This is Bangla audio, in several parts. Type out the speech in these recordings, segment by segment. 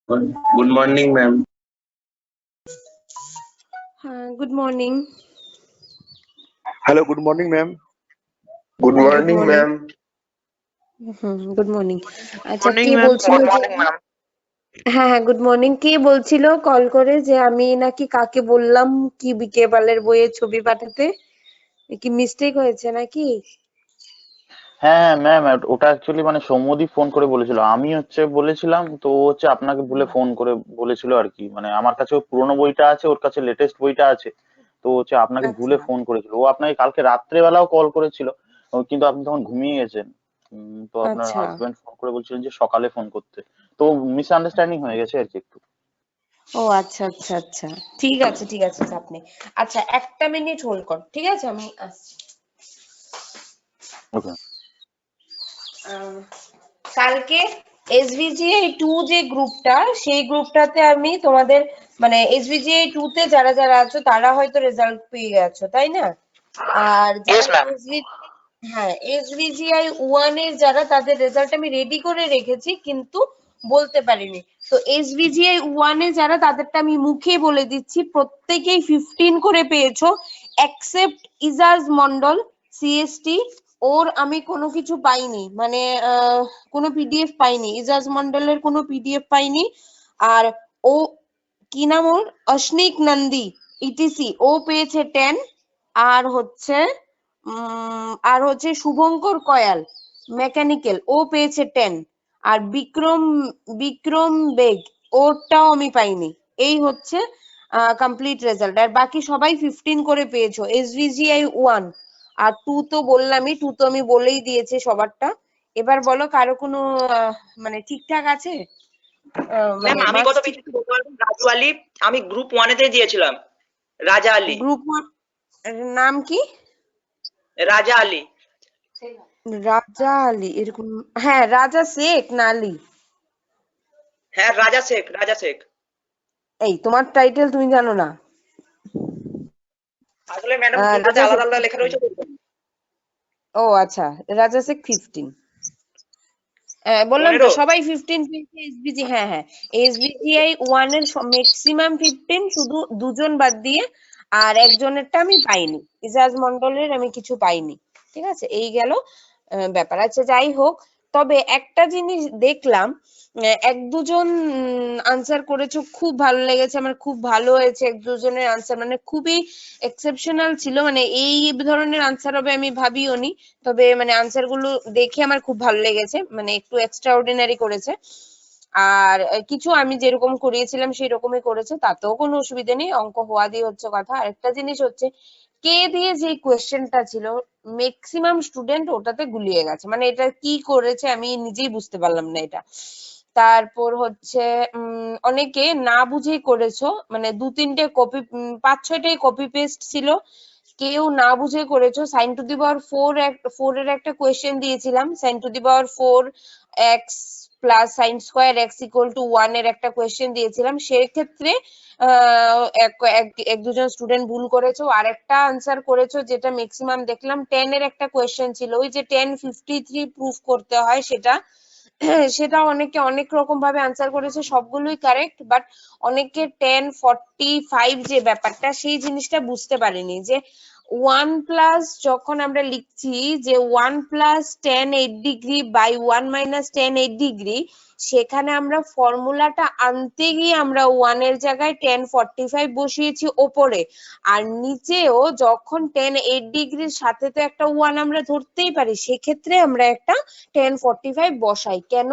Good morning, ma'am. Good morning. Hello, good morning, ma'am. Good Good morning, morning. ma'am. Good morning. আচ্ছা মর্নিং কে ম্যাম। বলছিল যে হ্যাঁ গুড মর্নিং, কে বলছিল কল করে যে আমি নাকি কাকে বললাম কি বিকেবালের বইয়ের ছবি পাঠাতে? কি মিস্টেক হয়েছে নাকি? হ্যাঁ ম্যাম, ওটা অ্যাকচুয়ালি মানে সৌম্যদীপ ফোন করে বলেছিল, আমি বলেছিলাম তো ও আপনাকে ভুলে ফোন করে বলেছিল আর কি। মানে আমার কাছে ওর পুরোনো বইটা আছে, ওর কাছে লেটেস্ট বইটা আছে, তো আপনাকে ভুলে আচ্ছা ফোন করেছিল। ও আপনাকে কালকে রাত্রে বেলাও কল করেছিল, কিন্তু আপনি তখন ঘুমিয়ে গেছেন। তো আপনার আচ্ছা। হাজবেন্ড ফোন করে বলছিলেন যে সকালে ফোন করতে, তো মিসআন্ডারস্ট্যান্ডিং হয়ে গেছে আর কি একটু। ও আচ্ছা আচ্ছা আচ্ছা, ঠিক আছে ঠিক আছে, চাপ নেই। আচ্ছা একটা মিনিট হোল্ড কর, ঠিক আছে আমি আসছি। ওকে। কালকে এসভিজিআই 2 যে গ্রুপটা, সেই গ্রুপটাতে আমি তোমাদের মানে এসভিজিআই 2 তে যারা যারা আছো তারা হয়তো রেজাল্ট পেয়ে গেছো, তাই না? আর যারা এসভিজিআই 1 এর যারা, তাদের রেজাল্ট আমি রেডি করে রেখেছি কিন্তু বলতে পারিনি। তো এসভিজিআই 1 এ যারা, তাদেরটা আমি মুখে বলে দিচ্ছি, প্রত্যেকেই 15 করে পেয়েছো এক্সেপ্ট ইজাজ মন্ডল সিএসটি। ওর আমি কোনো কিছু পাইনি, মানে কোনো পিডিএফ পাইনি, ইজাজ মন্ডলের কোনো পিডিএফ পাইনি। আর ও কি নাম ওর, অশ্নিক নন্দী ইটিসি, ও পেয়েছে 10। আর হচ্ছে শুভঙ্কর কয়াল মেকানিক্যাল, ও পেয়েছে 10। আর বিক্রম বিক্রম বেগ, ওরটাও আমি পাইনি। এই হচ্ছে কমপ্লিট রেজাল্ট। আর বাকি সবাই 15 করে পেয়েছো। এসভিজিআই 1 আর 2 তো বললামই, 2 তো আমি বলেই দিয়েছি সবারটা। এবার বলো কারো কোনো মানে ঠিকঠাক আছে? ম্যাম মানে আমি কত মার্কস ঠিক? পেয়েছি বলতে পারবেন? রাজু আলী, আমি গ্রুপ 1 তে দিয়েছিলাম। রাজা আলী। গ্রুপ নাম কি? রাজা আলী। রাজা আলী এরকম? হ্যাঁ, রাজা শেখ না আলী? হ্যাঁ রাজা শেখ, রাজা শেখ। এই তোমার টাইটেল তুমি জানো না? আসলে ম্যাডাম দুটোতে রাজা শেখ আলাদা আলাদা লেখা 15। রয়েছে তো। ও আচ্ছা, রাজা শেখ 15। বললাম তো 15। সবাই 15 পেয়েছে এসবিজি। হ্যাঁ হ্যাঁ, এসবিজিআই 1 এর ম্যাক্সিমাম 15, শুধু দুজন বাদ দিয়ে। আর একজনেরটা আমি পাইনি, ইজাজ মন্ডলের আমি কিছু পাইনি। ঠিক আছে, এই গেল ব্যাপার। আচ্ছা যাই হোক, তবে একটা জিনিস দেখলাম, এক দুজন আনসার করেছো, খুব ভালো লেগেছে আমার, খুব ভালো হয়েছে এক দুজনের আনসার, মানে খুবই এক্সেপশনাল ছিল। মানে এই ধরনের আনসার হবে আমি ভাবিওনি, তবে মানে আনসার গুলো দেখে আমার খুব ভালো লেগেছে, মানে একটু এক্সট্রা অর্ডিনারি করেছে। আর কিছু আমি যেরকম করিয়েছিলাম সেই রকমই করেছে, তাতেও কোনো অসুবিধা নেই, অঙ্ক হওয়া দিয়ে হচ্ছে কথা। আরেকটা জিনিস হচ্ছে, কে দিয়ে যে কোয়েশ্চেনটা ছিল, ম্যাক্সিমাম স্টুডেন্ট ওটাতে গুলিয়ে গেছে, মানে এটা কি করেছে আমি নিজেই বুঝতে পারলাম না এটা। তারপর হচ্ছে অনেকে না বুঝেই করেছো, মানে দু তিনটে কপি, 5-6টাই কপি পেস্ট ছিল। কেউ না বুঝে করেছো। সাইন টু দি পাওয়ার 4 এর একটা কোয়েশ্চেন দিয়েছিলাম, sine to the power 4 x plus sine square x equal to 1 এর একটা কোয়েশ্চেন দিয়েছিলাম, সেক্ষেত্রে এক দুজন স্টুডেন্ট ভুল করেছো। আর একটা আনসার করেছো যেটা ম্যাক্সিমাম দেখলাম, 10 এর একটা কোয়েশ্চেন ছিল, ওই যে 1053 প্রুফ করতে হয় সেটা। সেটা অনেকে অনেক রকম ভাবে আনসার করেছে, সবগুলোই কারেক্ট, বাট অনেকে 1045 যে ব্যাপারটা, সেই জিনিসটা বুঝতে পারেনি, যে 1 প্লাস যখন আমরা লিখছি, যে 1 plus 10 8 degree by 1 minus 10 8 degree, সেখানে আমরা ফর্মুলাটা আনতে গিয়ে আমরা 1 এর জায়গায় 1045 বসিয়েছি ওপরে, আর নিচেও যখন 10 8 ডিগ্রির সাথে তো একটা 1 আমরা ধরতেই পারি, সেক্ষেত্রে আমরা একটা 1045 বসাই। কেন?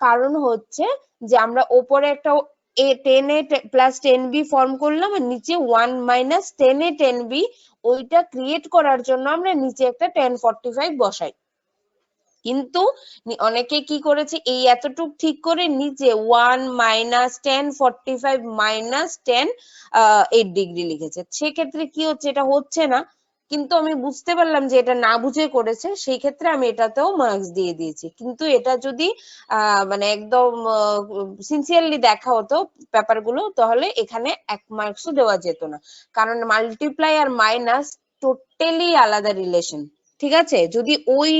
কারণ হচ্ছে যে আমরা ওপরে একটা 10a প্লাস 10b ফর্ম করলাম, আর নিচে 1 মাইনাস 10a 10b, ওইটা ক্রিয়েট করার জন্য আমরা নিচে একটা 1045 বসাই। কিন্তু অনেকে কি করেছে, এই এতটুক ঠিক করে নিচে 1 মাইনাস 1045 মাইনাস 10 8 ডিগ্রি লিখেছে। সেক্ষেত্রে কি হচ্ছে, এটা হচ্ছে না। কিন্তু আমি বুঝতে পারলাম যে এটা না বুঝে করেছে, সেই ক্ষেত্রে আমি এটাতেও মার্কস দিয়ে দিয়েছি। কিন্তু এটা যদি মানে একদম সিনসিয়ারলি দেখা হতো ব্যাপারগুলো, তাহলে এখানে 1 মার্কসও দেওয়া যেত না, কারণ মাল্টিপ্লাই আর মাইনাস টোটালি আলাদা রিলেশন। ঠিক আছে, যদি ওই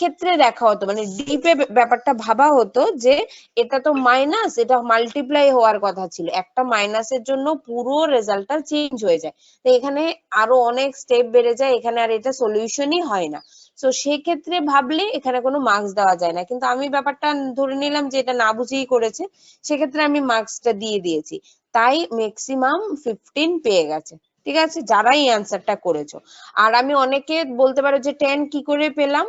ক্ষেত্রে দেখা হতো, মানে ডিপে ব্যাপারটা ভাবা হতো যে এটা তো মাইনাস, এটা মাল্টিপ্লাই হওয়ার কথা ছিল, একটা মাইনাসের জন্য পুরো রেজাল্টটা চেঞ্জ হয়ে যায়। তো এখানে আরো অনেক স্টেপ বেড়ে যায়, এখানে আর এটা সলিউশনই হয় না। তো সেই ক্ষেত্রে ভাবলে এখানে কোনো মার্কস দেওয়া যায় না, কিন্তু আমি ব্যাপারটা ধরে নিলাম যে এটা না বুঝেই করেছে, সেক্ষেত্রে আমি মার্কসটা দিয়ে দিয়েছি, তাই ম্যাক্সিমাম 15 পেয়ে গেছে। ঠিক আছে, যারাই অ্যান্সারটা করেছো। আর আমি অনেকে বলতে পারো যে 10 কি করে পেলাম,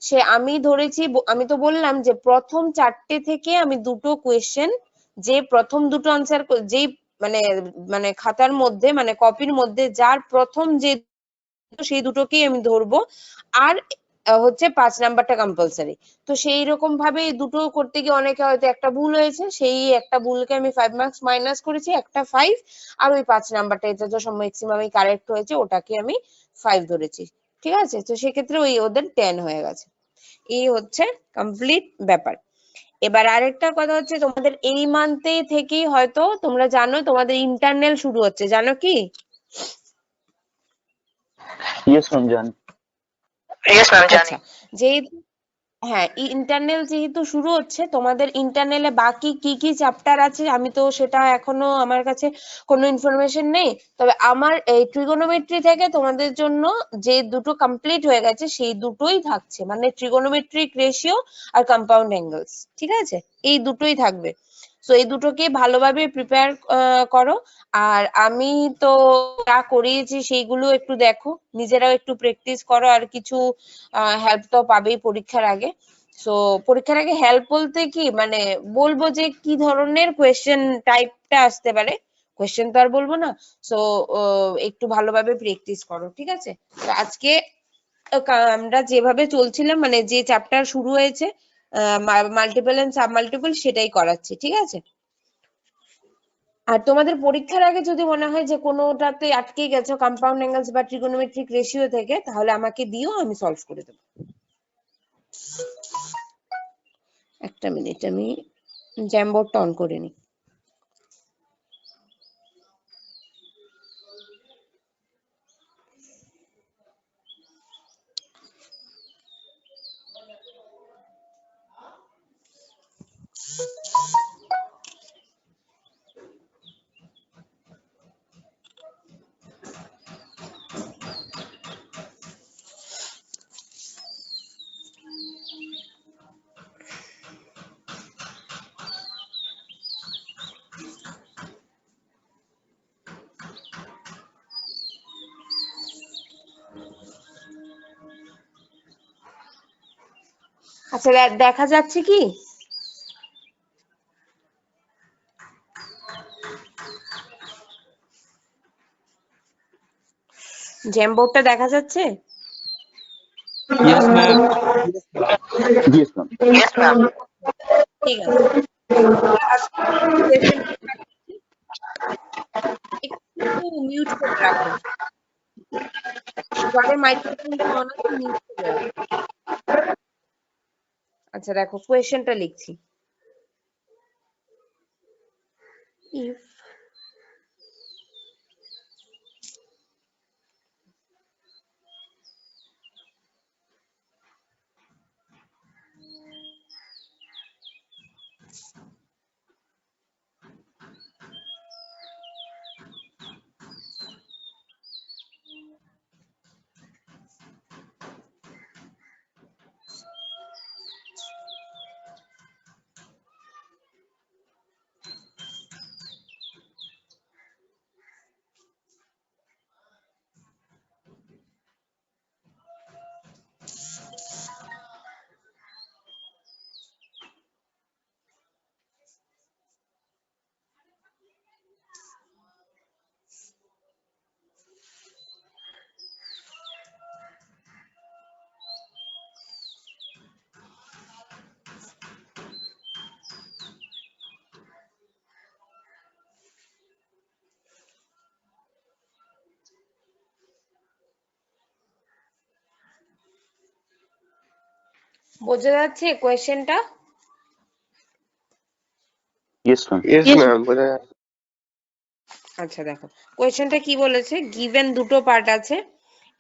সে আমি ধরেছি, আমি তো বললাম যে প্রথম 4টে থেকে আমি দুটো কোয়েশ্চেন, যে প্রথম দুটো আনসার যেই মানে মানে খাতার মধ্যে মানে কপির মধ্যে যার প্রথম যে সেই দুটোকেই আমি ধরবো, আর হচ্ছে 5 নাম্বারটা কম্পালসারি। তো সেই রকম ভাবে এই দুটো করতে গিয়ে অনেকে হয়তো একটা ভুল হয়েছে, সেই একটা ভুলকে আমি 5 মার্কস মাইনাস করেছি, একটা 5, আর ওই 5 নাম্বারটা এটা তো ম্যাক্সিমামই কারেক্ট হয়েছে, ওটাকে আমি 5 ধরেছি। ঠিক আছে, তো সেক্ষেত্রে ওই ওদের 10 হয়ে গেছে। এই হচ্ছে কমপ্লিট ব্যাপার। এবার আরেকটা কথা হচ্ছে, তোমাদের এই মান্থে থেকেই হয়তো তোমরা জানো তোমাদের ইন্টারনাল শুরু হচ্ছে, জানো কি? ইয়েস ম্যাম জানি। আচ্ছা, যেহেতু হ্যাঁ ইন্টারনাল যেহেতু শুরু হচ্ছে, তোমাদের ইন্টারনালে বাকি কি কি চ্যাপ্টার আছে আমি তো সেটা এখনো আমার কাছে কোনো ইনফরমেশন নেই, তবে আমার এই ট্রিগোনোমেট্রি থেকে তোমাদের জন্য যে দুটো কমপ্লিট হয়ে গেছে সেই দুটোই থাকছে, মানে ট্রিগোনোমেট্রিক রেশিও আর কম্পাউন্ড অ্যাঙ্গেলস। ঠিক আছে, এই দুটোই থাকবে। তো এই দুটোকে ভালোভাবে প্রিপেয়ার করো। আর আমি তো যা করিয়েছি সেইগুলো একটু দেখো, নিজেরাও একটু প্র্যাকটিস করো, আর কিছু হেল্প তো পাবেই পরীক্ষার আগে। সো পরীক্ষার আগে হেল্প বলতে কি, মানে বলবো যে কি ধরনের কোয়েশ্চেন টাইপটা আসতে পারে, কোয়েশ্চেন তো আর বলবো না। সো একটু ভালোভাবে প্র্যাকটিস করো। ঠিক আছে, তো আজকে আমরা যেভাবে চলছিলাম, মানে যে চ্যাপ্টার শুরু হয়েছে মাল্টিপল এন্ড সাব মাল্টিপল, সেটাই করাচ্ছি। ঠিক আছে, আর তোমাদের পরীক্ষার আগে যদি মনে হয় যে কোনোটাতে আটকে গেছো কম্পাউন্ড অ্যাঙ্গেলস বা ট্রিগোনোমেট্রিক রেশিও থেকে, তাহলে আমাকে দিও, আমি সলভ করে দেবো। একটা মিনিট, আমি জ্যামবোর্ডটা অন করে নিই। আচ্ছা, দেখা যাচ্ছে কি? জ্যামবোর্ডটা দেখা যাচ্ছে? Yes, ma'am. Yes ma'am. ঠিক আছে, একটু মিউট করে রাখো, যাদের মাইক্রোফোনটা অন আছে মিউট করে রাখো। আচ্ছা দেখো, কোয়েশ্চেনটা লিখছি। If বোঝা যাচ্ছে কোয়েশ্চেনটা? Yes ma'am. Yes, ma'am. আচ্ছা দেখো, কোয়েশ্চেনটা কি বলেছে, গিভেন দুটো পার্ট আছে,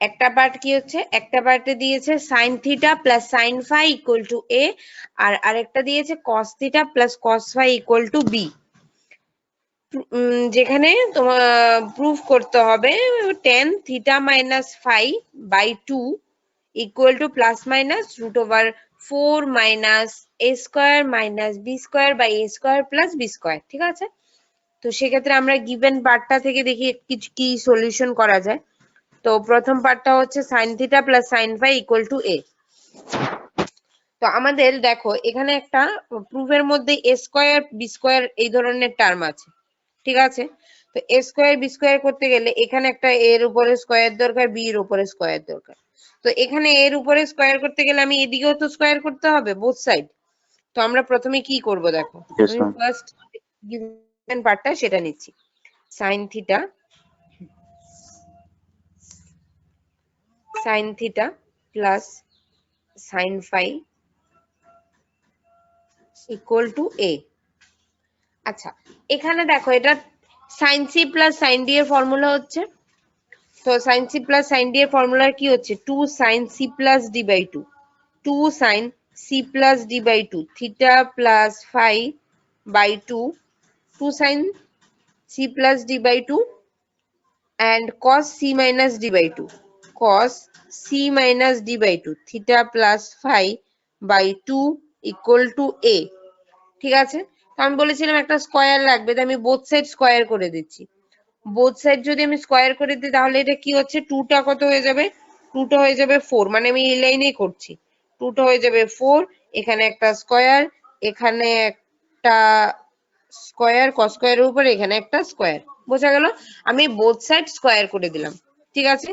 একটা পার্ট কি হচ্ছে, একটা পার্টে দিয়েছে sin theta plus sin phi equal to a, আর আরেকটা দিয়েছে cos theta plus cos phi equal to b। যেখানে তোমার প্রুফ করতে হবে tan theta minus phi by 2 equal to plus minus root over 4 minus a square minus b square by a square plus b square. ঠিক আছে, তো সেক্ষেত্রে আমরা গিভেন পার্টটা থেকে দেখি কিছু কি সলিউশন করা যায়। তো প্রথম পার্টটা হচ্ছে sin theta plus sin phi equal to a। তো আমাদের দেখো এখানে একটা প্রুফের মধ্যে a স্কয়ার b স্কয়ার এই ধরনের টার্ম আছে। ঠিক আছে, তো a স্কয়ার b স্কয়ার করতে গেলে এখানে একটা a এর উপরে স্কয়ার দরকার, b এর উপরে স্কয়ার দরকার। তো এখানে a এর উপরে স্কয়ার করতে গেলে আমি এদিকেও তো স্কয়ার করতে হবে, বোথ সাইড। তো আমরা প্রথমে কি করব দেখো, Yes, আমি ma'am. ফার্স্ট গিভেন পার্টটা সেটা নিচ্ছি। sin theta plus sin phi equal to a। আচ্ছা, এখানে দেখো এটা sin c plus sin d এর ফর্মুলা হচ্ছে। তো sin c plus sin d এর ফর্মুলা কি হচ্ছে, 2 sin c plus d by 2, 2 sin c plus d by 2 theta plus phi by 2, 2 sin c plus d by 2 and cos c minus d by 2, cos c minus d by 2 theta plus phi by 2 equal to a। ঠিক আছে, তো আমি বলেছিলাম একটা স্কয়ার লাগবে, তাই আমি বোথ সাইড স্কয়ার করে দিচ্ছি। বোথ সাইড যদি আমি স্কয়ার করে দিই তাহলে এটা কি হচ্ছে, 2 টা কত হয়ে যাবে, 2 টা হয়ে যাবে 4, মানে আমি এই লাইনেই করছি। 2 টা হয়ে যাবে 4, এখানে একটা স্কয়ার, এখানে একটা স্কয়ার, cos স্কয়ারের উপরে এখানে একটা স্কয়ার, বোঝা গেল? আমি বোথ সাইড স্কয়ার করে দিলাম। ঠিক আছে,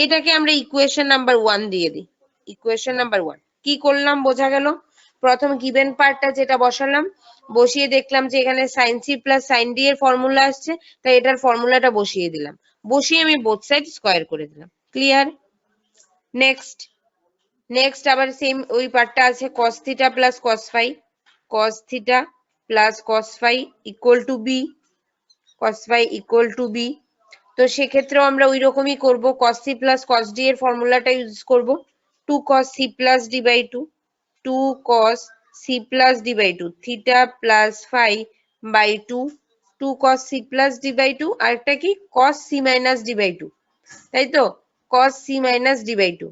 এটাকে আমরা ইকুয়েশন নাম্বার 1 দিয়ে দিই। ইকুয়েশন নাম্বার 1 কি করলাম বোঝা গেল? প্রথম গিভেন পার্টটা যেটা বসালাম, বসিয়ে দেখলাম যে এখানে sin c plus sin d এর ফর্মুলা আসছে, তাই এটার ফর্মুলাটা বসিয়ে দিলাম। বসিয়ে আমি বোথ সাইড স্কয়ার করে দিলাম। ক্লিয়ার? নেক্সট আবার সেম ওই পার্টটা আছে cos theta plus cos phi, cos theta plus cos phi equal to b, cos phi equal to b। তো সেক্ষেত্রেও আমরা ওই রকমই করব, cos c plus cos d এর ফর্মুলাটা ইউজ করব, 2 cos c plus d by 2, 2 cos c plus d by 2 theta plus phi by 2, 2 cos c plus d by 2, আরেকটা কি cos c minus d by 2, তাই তো, cos c minus d by 2,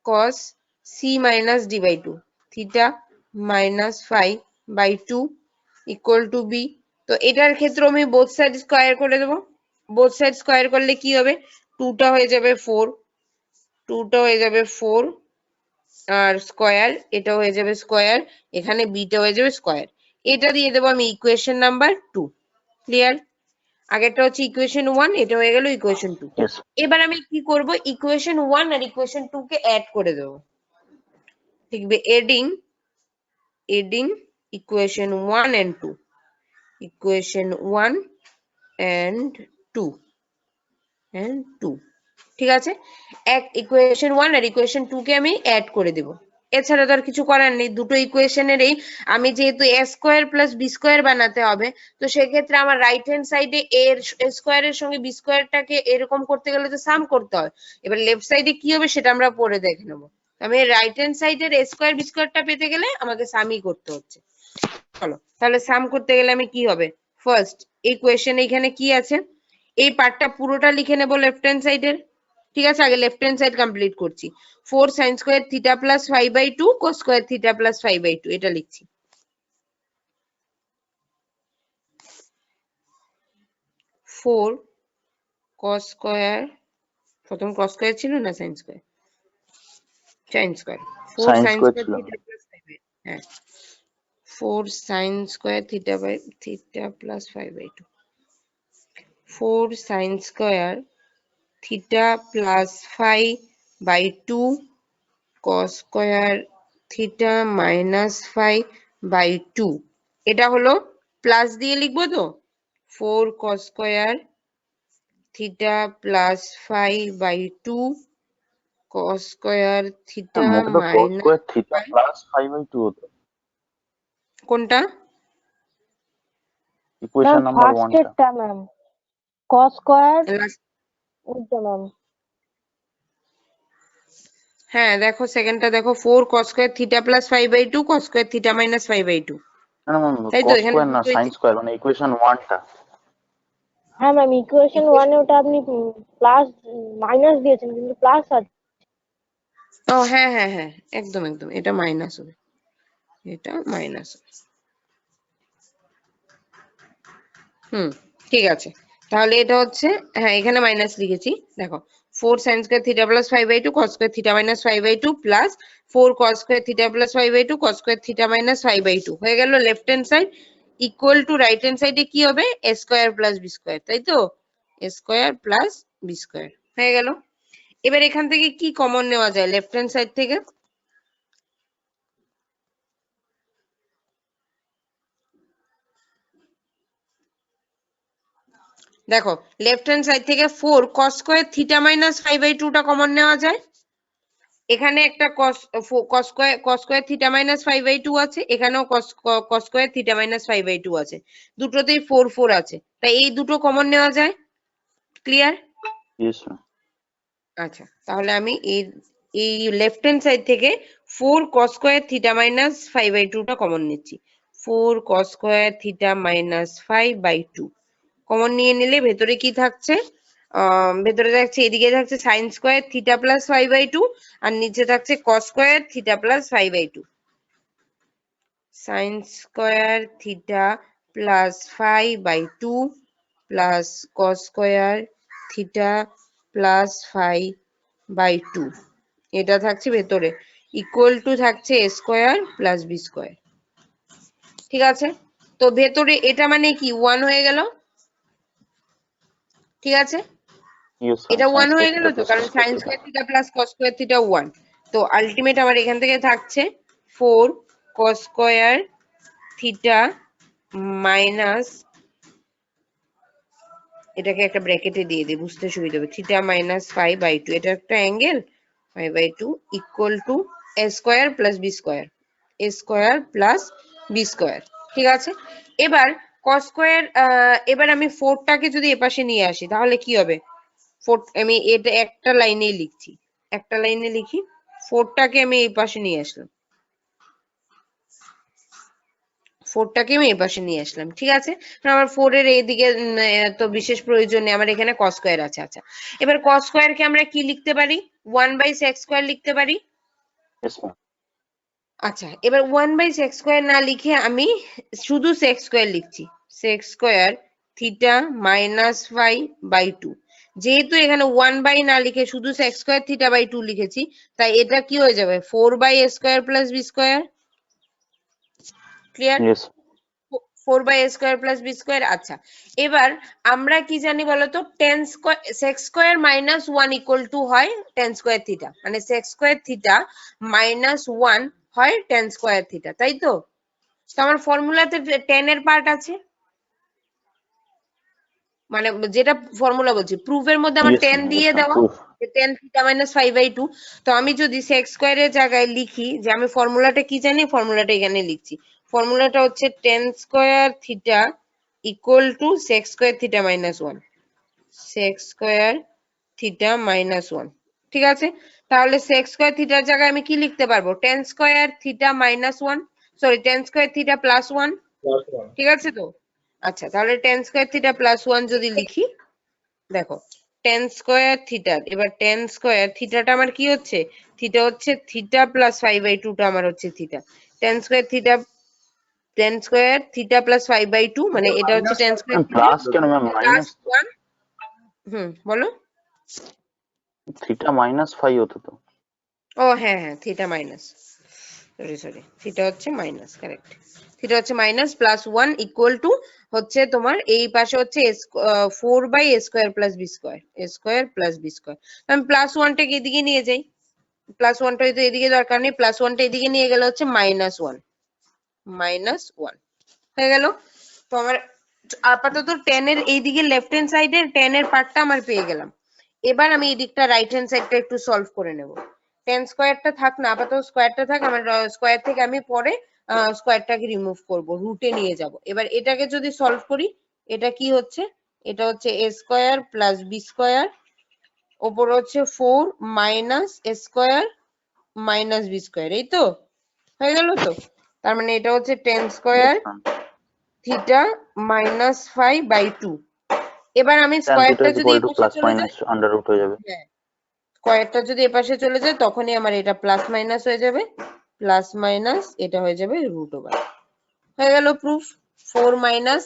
cos c minus d by 2 theta minus phi by 2 equal to b। তো এটার ক্ষেত্রে আমি বোথ সাইড স্কয়ার করে দেব। বোথ সাইড স্কয়ার করলে কি হবে, 2 টা হয়ে যাবে 4, 2 টা হয়ে যাবে 4 আর স্কয়ার, এটা হয়ে যাবে স্কয়ার, এখানে b টা হয়ে যাবে স্কয়ার। এটা দিয়ে দেব আমি ইকুয়েশন নাম্বার 2। ক্লিয়ার? আগেরটা হচ্ছে ইকুয়েশন 1, এটা হয়ে গেল ইকুয়েশন 2। Yes. এবার আমি কি করব, ইকুয়েশন 1 আর ইকুয়েশন 2 কে অ্যাড করে দেব। লিখবে adding equation 1 and 2, equation 1 and 2 and 2। ঠিক আছে, এক ইকুয়েশন 1 আর ইকুয়েশন 2 কে আমি অ্যাড করে দেব। এছাড়া তো আর কিছু করার নেই, দুটো ইকুয়েশনেরই আমি যেহেতু a square plus b square বানাতে হবে, তো সেক্ষেত্রে আমার রাইট হ্যান্ড সাইডে a এর স্কয়ারের সঙ্গে b স্কয়ারটাকে এরকম করতে গেলে তো সাম করতে হয়। এবার লেফট সাইডে কি হবে সেটা আমরা পরে দেখে নেব। আমি রাইট হ্যান্ড সাইডের a স্কয়ার b স্কয়ারটা পেতে গেলে আমাকে সামই করতে হচ্ছে। চলো তাহলে সাম করতে গেলে আমি কি হবে, ফার্স্ট এই কোয়েশ্চেনে এখানে কি আছে, এই পার্টটা পুরোটা লিখে নেব লেফট হ্যান্ড সাইডের। ঠিক আছে, আগে লেফট হ্যান্ড সাইড কমপ্লিট করছি। 4 sin square theta plus 5/2 cos square theta plus 5/2 এটা লিখছি। 4 cos স্কয়ার, প্রথম cos স্কয়ার ছিল না sin square, sin square, 4 Sin sin square square ছিল। থিটা প্লাস 5/2, হ্যাঁ 4 sin square theta plus 5/2, 4 sin square theta plus 5/2 cos square theta minus 5/2। এটা হলো প্লাস দিয়ে লিখবো তো, 4 cos square theta plus 5/2 cos square theta মোটে তো cos minus, square theta plus 5/2 হতো কোনটা? ইকুয়েশন নাম্বার 1 টা। ফার্স্টেরটা ম্যাম cos স্কয়ার Last- ওইটা ম্যাম হ্যাঁ দেখো সেকেন্ডটা দেখো 4 cos square theta plus 5/2 cos square theta minus 5/2, না ম্যাম, তাই তো? কস এখানে স্কোয়ার না সাইন স্কোয়ার, মানে ইকুয়েশন 1টা। হ্যাঁ ম্যাম, ইকুয়েশন 1 এ ওটা আপনি প্লাস মাইনাস দিয়েছেন, কিন্তু প্লাস আছে। ও হ্যাঁ হ্যাঁ হ্যাঁ, একদম একদম, এটা মাইনাস হবে, এটা মাইনাস হবে। ঠিক আছে, তাহলে এটা হচ্ছে, হ্যাঁ এখানে মাইনাস লিখেছি দেখো, 4 sin square theta plus 5/2 cos square theta minus 5/2 plus 4 cos square theta plus 5/2 cos square theta minus 5/2 হয়ে গেল left hand side, equal to right hand সাইডে কি হবে, a square plus b square, তাই তো? a square plus b square হয়ে গেল। এবার এখান থেকে কি কমন নেওয়া যায় লেফট হ্যান্ড সাইড থেকে? দেখো লেফট হ্যান্ড সাইড থেকে 4 cos স্কয়ার থিটা মাইনাস 5/2 টা কমন নেওয়া যায়। এখানে একটা cos স্কয়ার থিটা মাইনাস 5/2 আছে, এখানেও cos স্কয়ার থিটা মাইনাস 5/2 আছে, দুটোতেই 4 4 আছে, তাই এই দুটো কমন নেওয়া যায়। ক্লিয়ার? Yes ma'am. আচ্ছা, তাহলে আমি এই লেফট হ্যান্ড সাইড থেকে 4 cos স্কয়ার থিটা মাইনাস 5/2 টা কমন নিচ্ছি। 4 cos square theta minus 5/2 common নিয়ে নিলে ভেতরে কি থাকছে? ভেতরে থাকছে, এদিকে থাকছে sin স্কয়ার থিটা প্লাস 5/2 আর নিচে থাকছে cos square theta plus 5/2। sin square theta plus 5/2 plus cos square theta plus 5/2, এটা থাকছে ভেতরে, ইকুয়াল টু থাকছে a square plus b square. ঠিক আছে, তো ভেতরে এটা মানে কি 1 হয়ে গেল। ঠিক আছে, ইয়েস এটা ম্যাম, 1 হয়ে গেল তো, কারণ sin square theta plus cos square theta 1, তো আলটিমেট আমার এখান থেকে থাকছে 4 cos স্কয়ার থিটা মাইনাস, এটাকে একটা ব্র্যাকেটে দিয়ে দিই বুঝতে সুবিধা হবে, থিটা মাইনাস 5/2, এটা একটা angle 5/2 equal to a square plus b square, a square plus b square. ঠিক আছে, এবার cos স্কয়ার, এবার আমি 4 টাকে যদি এপাশে নিয়ে আসি তাহলে কি হবে? 4 আমি এটা একটা লাইনেই লিখছি, একটা লাইনে লিখি, 4 টাকে আমি এই পাশে নিয়ে আসলাম, 4 টাকে আমি এই পাশে নিয়ে আসলাম। ঠিক আছে, আমার 4 এর এইদিকে তো বিশেষ প্রয়োজন নেই, আমার এখানে cos স্কয়ার আছে। আচ্ছা, এবার cos স্কয়ার কে আমরা কি লিখতে পারি? 1/sec স্কয়ার লিখতে পারি। Yes ma'am. আচ্ছা, এবার 1/sec স্কয়ার না লিখে আমি শুধু sec স্কয়ার লিখছি, sec স্কয়ার থিটা মাইনাস 5/2, যেহেতু এখানে 1 না লিখে শুধু sec স্কয়ার থিটা বাই 2 লিখেছি, তাই এটা কি হয়ে যাবে 4/a square plus b square. Clear? Yes 4/a square plus b square. আচ্ছা, এবার আমরা কি জানি বলতো, tan square sec square minus 1 equal two হয় tan স্কয়ার থিটা, মানে sec স্কয়ার থিটা মাইনাস 1 হয় tan স্কয়ার থিটা, তাই তো? তো আমার ফর্মুলাতে tan এর পার্ট আছে, মানে যেটা ফর্মুলা বলছি প্রুফের মধ্যে আমার tan দিয়ে দেওয়া, tan থিটা মাইনাস 5/2। তো আমি যদি sec স্কয়ারের জায়গায় লিখি যে আমি ফর্মুলাটা কি জানি, ফর্মুলাটা এখানে লিখছি, ফর্মুলাটা হচ্ছে tan square theta equal two sec square theta minus 1, sec square theta minus 1। ঠিক আছে, তাহলে sec স্কয়ার থিটার জায়গায় আমি কি লিখতে পারবো, tan square theta minus 1, sorry tan square theta plus 1। ঠিক আছে তো? আচ্ছা, তাহলে tan স্কয়ার থিটা প্লাস 1 যদি লিখি, দেখো tan স্কয়ার থিটা, এবার tan স্কয়ার থিটাটা আমার কি হচ্ছে, থিটা হচ্ছে থিটা প্লাস 5/2 টা আমার হচ্ছে theta, tan square theta plus 5/2 মানে এটা হচ্ছে tan স্কয়ার প্লাস কেন ম্যাম, মাইনাস 1। বলো। থিটা মাইনাস 5 হতো তো। ও হ্যাঁ হ্যাঁ, থিটা মাইনাস, সরি থিটা হচ্ছে মাইনাস, কারেক্ট, থিটা হচ্ছে মাইনাস প্লাস 1 ইকুয়াল টু হচ্ছে তোমার এই পাশে হচ্ছে 4/a square plus b square, a square plus b square. আমি প্লাস 1 টাকে এদিকে নিয়ে যাই, প্লাস 1 টা তো এদিকে দরকার নেই, প্লাস 1 টা এদিকে নিয়ে গেলে হচ্ছে -1, হয়ে গেল। তো আমার আপাতত tan এর এইদিকে লেফট হ্যান্ড সাইডের tan এর পার্টটা আমার পেয়ে গেলাম। এবার আমি এই দিকটা রাইট হ্যান্ড সাইডটা একটু সলভ করে নেব। tan স্কয়ারটা থাক না, আপাতত স্কয়ারটা থাক, আমার স্কয়ার থেকে আমি পরে স্কয়ারটাকে রিমুভ করব, রুটে নিয়ে যাব। এবার এটাকে যদি সলভ করি, এটা কি হচ্ছে, এটা হচ্ছে a square plus b square, উপর হচ্ছে 4 minus a square minus B square, এই তো হয়ে গেল তো। তার মানে এটা হচ্ছে tan square Yes, ma'am. Theta minus 5/2। এবার আমি Tan theta স্কোয়ারটা is যদি equal এই to পাশে plus চলে যায়, minus under root হয়ে যাবে। হ্যাঁ স্কোয়ারটা যদি এ পাশে চলে যায় তখনই আমার এটা প্লাস মাইনাস হয়ে যাবে, প্লাস মাইনাস এটা হয়ে যাবে রুট ওভার। হয়ে গেল proof. 4 minus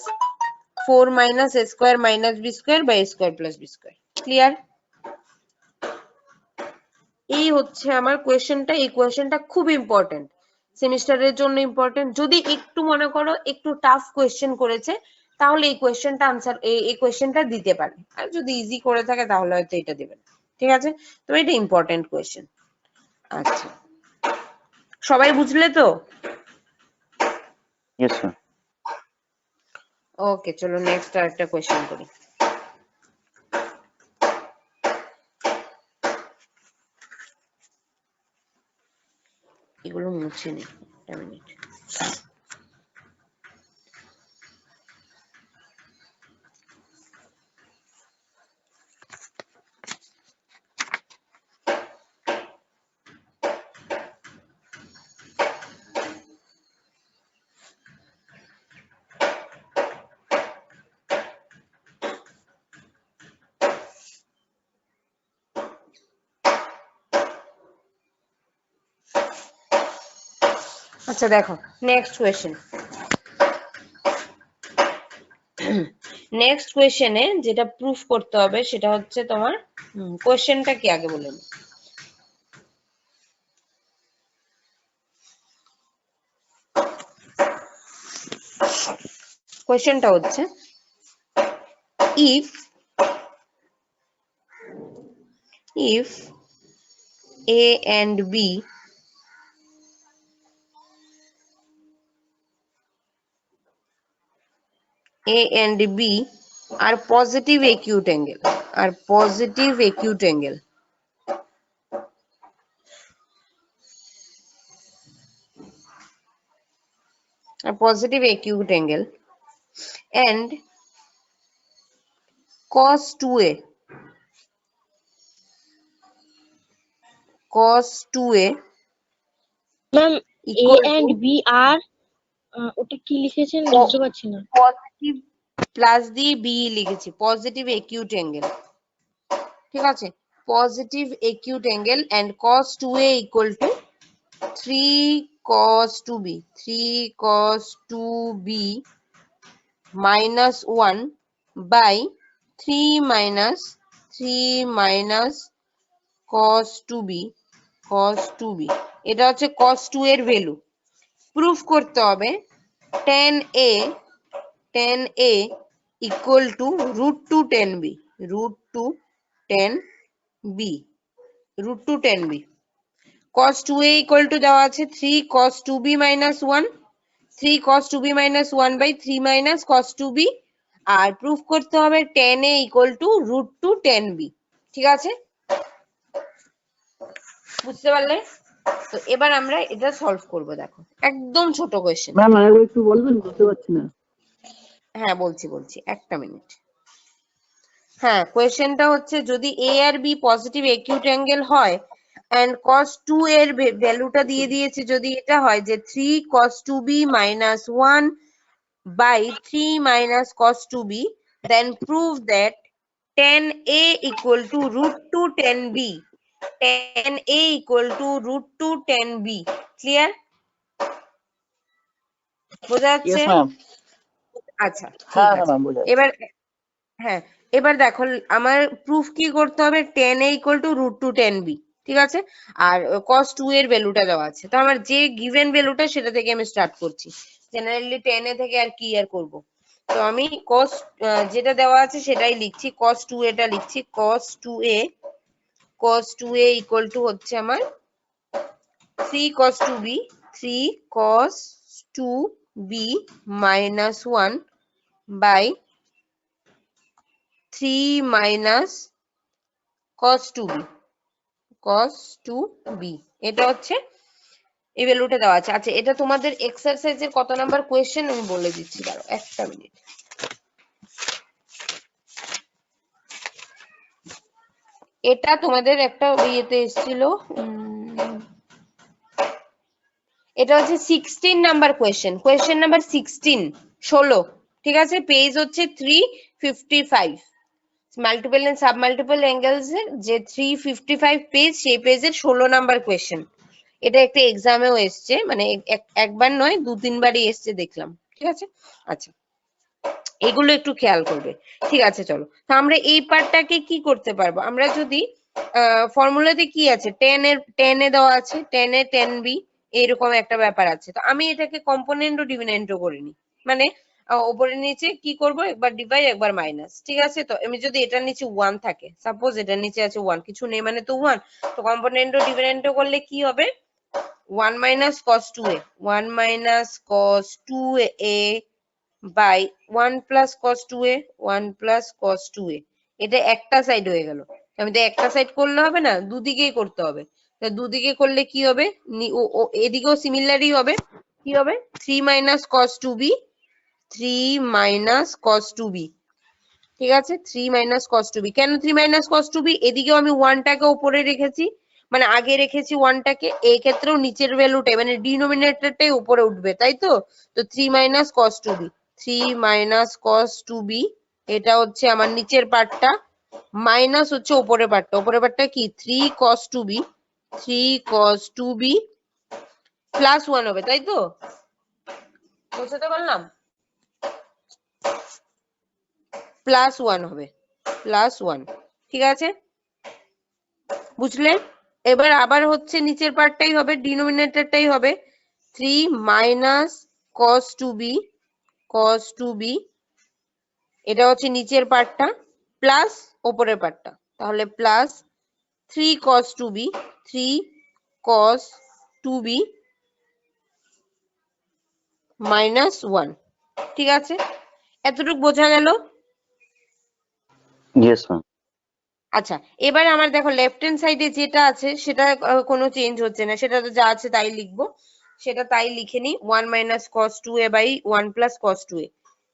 a square minus B square by a square plus b square. Clear? এই হচ্ছে আমার কোয়েশ্চেনটা। এই কোয়েশ্চেনটা খুব ইম্পর্টেন্ট, সেমিস্টারের জন্য ইম্পর্টেন্ট। যদি একটু মনে করো একটু টাফ কোয়েশ্চেন করেছে তাহলে এই কোয়েশ্চেনটা আনসার, এই কোয়েশ্চেনটা দিতে পারে, আর যদি ইজি করে থাকে তাহলে হয়তো এটা দেবে না। ঠিক আছে, তো এটা ইম্পর্টেন্ট কোয়েশ্চেন। আচ্ছা, সবাই বুঝলে তো? Yes, ma'am. ওকে, চলো নেক্সট আরেকটা কোয়েশ্চেন করি। এগুলো মুছে নি, একটা মিনিট। আচ্ছা দেখো নেক্সট কোয়েশ্চেন। নেক্সট কোয়েশ্চেনে যেটা প্রুফ করতে হবে সেটা হচ্ছে তোমার, কোয়েশ্চেনটা কি আগে বলে নি। কোয়েশ্চেনটা হচ্ছে if A and B are positive acute angle, and cos 2a ma'am A equal to and B আর ওটা কি লিখেছেন বুঝতে পারছি না। পজিটিভ প্লাস দিয়ে বি লিখেছি, পজিটিভ একিউট অ্যাঙ্গেল। ঠিক আছে, positive acute angle and cos 2a equal to 3 cos 2b minus 1 by 3 minus cos 2b। এটা হচ্ছে cos 2 এর ভ্যালু। প্রুফ করতে হবে tan a equal to root 2 tan b। cos 2a equal to দেওয়া আছে 3 cos 2b minus 1, 3 cos 2b minus 1 by 3 minus cos 2b, R proof করতে হবে tan a equal to root 2 tan b। ঠিক আছে, বুঝতে পারলে? তো এবার আমরা এটা সলভ করব। দেখো একদম ছোট কোয়েশ্চেন। ম্যাম আরেকবার একটু বলবেন, বুঝতে পারছি না। হ্যাঁ বলছি একটা মিনিট। হ্যাঁ, কোয়েশ্চেনটা হচ্ছে যদি a আর b পজিটিভ একিউট অ্যাঙ্গেল হয় and cos 2 এর ভ্যালুটা দিয়ে দিয়েছে, যদি এটা হয় যে 3 cos 2b minus 1 by 3 minus cos 2b, then prove that tan a equal to root 2 tan b, tan a equal to root 2 tan b। Clear? বোঝা যাচ্ছে? Yes ma'am. আচ্ছা ঠিক হ্যাঁ আছে। ম্যাম বোঝা এবার হ্যাঁ, এবার দেখো আমার প্রুফ কি করতে হবে, tan a equal to root 2 tan b। ঠিক আছে, আর cos 2 এর ভ্যালুটা দেওয়া আছে, তো আমার যে গিভেন ভ্যালুটা সেটা থেকে আমি স্টার্ট করছি। জেনারেলি tan a থেকে আর কি আর করব, তো আমি cos যেটা দেওয়া আছে সেটাই লিখছি, cos 2 এটা লিখছি, cos 2a equal to হচ্ছে আমার 3 cos 2b, 3 cos 2b minus 1 by 3 minus cos 2b। এটা হচ্ছে এই ভ্যালুটা দেওয়া আছে। আচ্ছা, এটা তোমাদের এক্সারসাইজের কত নাম্বার কোয়েশ্চেন আমি বলে দিচ্ছি, দাঁড়াও একটা মিনিট। এটা তোমাদের একটা ইয়েতে এসেছিল, এটা হচ্ছে 16 নাম্বার কোয়েশ্চেন, কোয়েশ্চেন নাম্বার 16 ঠিক আছে, পেজ হচ্ছে 355, মাল্টিপল এন্ড সাবমাল্টিপল অ্যাঙ্গেলস এর যে 355 পেজ, সেই পেজের 16 নাম্বার কোয়েশ্চেন। এটা একটা এক্সামেও এসছে, মানে একবার নয় 2-3বারই এসছে দেখলাম, ঠিক আছে। আচ্ছা, এগুলো একটু খেয়াল করবে, ঠিক আছে। চলো, তো আমরা এই পার্টটাকে কি করতে পারবো, আমরা যদি ফর্মুলাতে কি আছে, 10 এ দেওয়া আছে, 10 এ 10b এরকম একটা ব্যাপার আছে, তো আমি এটাকে কম্পোনেন্ট ও ডিভিডেন্ডও করিনি, মানে উপরে নিচে কি করব, একবার ডিভাইড একবার মাইনাস, ঠিক আছে। তো আমি যদি এটার নিচে 1 থাকে, সাপোজ এটার নিচে আছে 1, কিছু নেই মানে তো 1, তো কম্পোনেন্ট ও ডিভিডেন্ডও করলে কি হবে, 1 minus cos 2a, 1 minus cos 2a by 1 plus cos 2a, 1 plus cos 2a, এটা একটা সাইড হয়ে গেল। আমি তো একটা সাইড করলে হবে না, দুদিকেই করতে হবে। তো দুদিকে করলে কি হবে, এদিকেও সিমিলারই হবে, কি হবে 3 minus cos 2b, 3 minus cos 2b, ঠিক আছে। 3 minus cos 2b, কেন 3 minus cos 2b, এদিকেও আমি 1 টাকে উপরে রেখেছি, মানে আগে রেখেছি 1 টাকে, এই ক্ষেত্রেও নিচের ভ্যালুটাই মানে ডিনোমিনেটরটাই উপরে উঠবে, তাই তো। তো 3 minus cos 2b, 3 minus cos 2b, এটা হচ্ছে আমার নিচের পার্টটা, মাইনাস হচ্ছে উপরের পার্টটা, উপরের পার্টটা কি 3 cos 2b, 3 cos 2b plus 1 হবে, তাই তো, বুঝতে পারলাম, প্লাস 1 হবে, প্লাস 1, ঠিক আছে, বুঝলে। এবার আবার হচ্ছে নিচের পার্টটাই হবে, ডিনোমিনেটরটাই হবে 3 minus cos 2b, cos 2b, এটা হচ্ছে নিচের পার্টটা, প্লাস উপরের পার্টটা, তাহলে plus 3 cos 2b, 3 cos 2b minus 1, ঠিক আছে, এতটুকু বোঝা গেল। Yes ma'am. আচ্ছা, এবার আমার দেখো লেফট হ্যান্ড সাইডে যেটা আছে সেটা কোনো চেঞ্জ হচ্ছে না, সেটা তো যা আছে তাই লিখবো, সেটা তাই লিখে নি, 1 minus cos 2a by 1 plus cos 2a,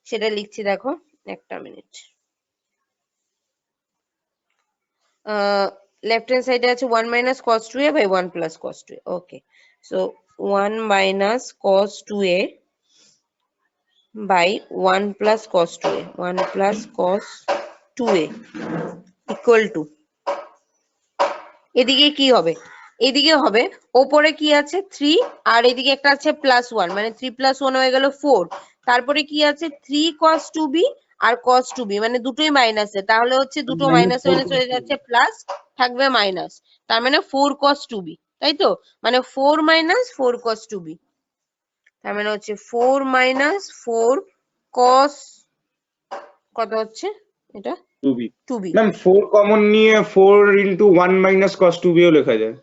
সেটা লিখছি, দেখো একটা মিনিট। লেফট হ্যান্ড সাইডে আছে 1 minus cos 2a by 1 plus cos 2a, okay. So 1 minus cos 2a by 1 plus cos 2a, 1 plus cos 2a equal to, এদিকে কি হবে, এদিকে হবে ওপরে কি আছে 3, আর এদিকে একটা আছে প্লাস 1, মানে 3 plus 1 হয়ে গেল 4, তারপরে কি আছে 3 cos 2b আর cos 2b, মানে দুটোই মাইনাসে, তাহলে হচ্ছে দুটো মাইনাস মাইনাস হয়ে যাচ্ছে প্লাস, থাকবে মাইনাস, তার মানে 4 cos 2b, তাই তো, মানে 4 minus 4 cos 2b, তার মানে হচ্ছে 4 minus 4 cos, কত হচ্ছে এটা 2b 2b, ম্যাম 4 কমন নিয়ে 4 ইনটু 1 মাইনাস cos 2b ও লেখা যায়।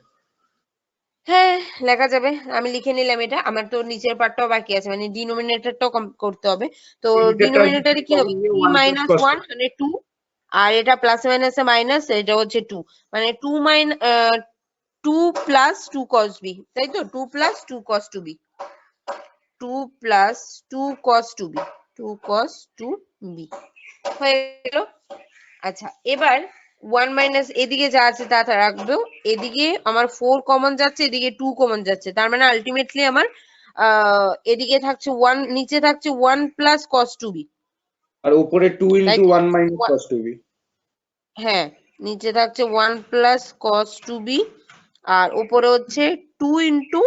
হ্যাঁ লেখা যাবে, আমি লিখে নিলাম এটা, আমার তো নিচের পার্টটাও বাকি আছে, মানে ডিনোমিনেটরটাও করতে হবে, তো ডিনোমিনেটরে কি হবে 3 minus 1 মানে 2, আর এটা প্লাস মাইনাসে মাইনাস, এটা হচ্ছে 2, মানে 2 plus 2 cos b, তাই তো, 2 plus 2 cos 2b, 2 plus 2 cos 2b, 2 cos 2b হয়ে গেল। আচ্ছা, এবার 1 মাইনাস এদিকে যা আছে তা রাখবো, এদিকে আমার 4 কমন যাচ্ছে, এদিকে 2 কমন যাচ্ছে, তার মানে আলটিমেটলি আমার এদিকে থাকছে 1, নিচে থাকছে 1 প্লাস cos 2b, আর উপরে 2 তাই ইনটু তো? 1 মাইনাস cos 2b। হ্যাঁ, নিচে থাকছে 1 প্লাস cos 2b, আর উপরে হচ্ছে 2 into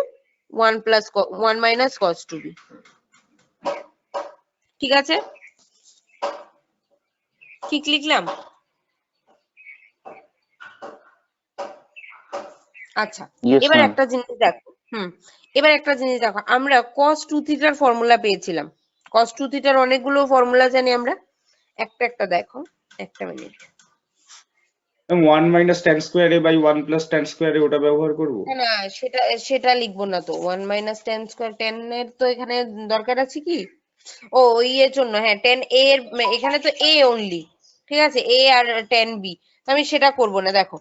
1 plus 1 minus cos 2b, ঠিক আছে, ঠিক লিখলাম। আচ্ছা, Yes, এবার ma'am. একটা জিনিস দেখো, এবার একটা জিনিস দেখো, আমরা cos 2 থিটার ফর্মুলা পেয়েছিলাম, cos 2 থিটার অনেকগুলো ফর্মুলা জানি আমরা, একটা একটা দেখো, একটা minute, ma'am 1 minus tan square a by 1 plus tan square a ওটা ব্যবহার করব। না না, সেটা সেটা লিখবো না তো, 1 মাইনাস টেন স্কোয়ার, 10 এর তো এখানে দরকার আছে কি, ও ওই এর জন্য, হ্যাঁ 10 a এর, এখানে তো a অনলি, ঠিক আছে, a আর 10b, তো আমি সেটা করব না। দেখো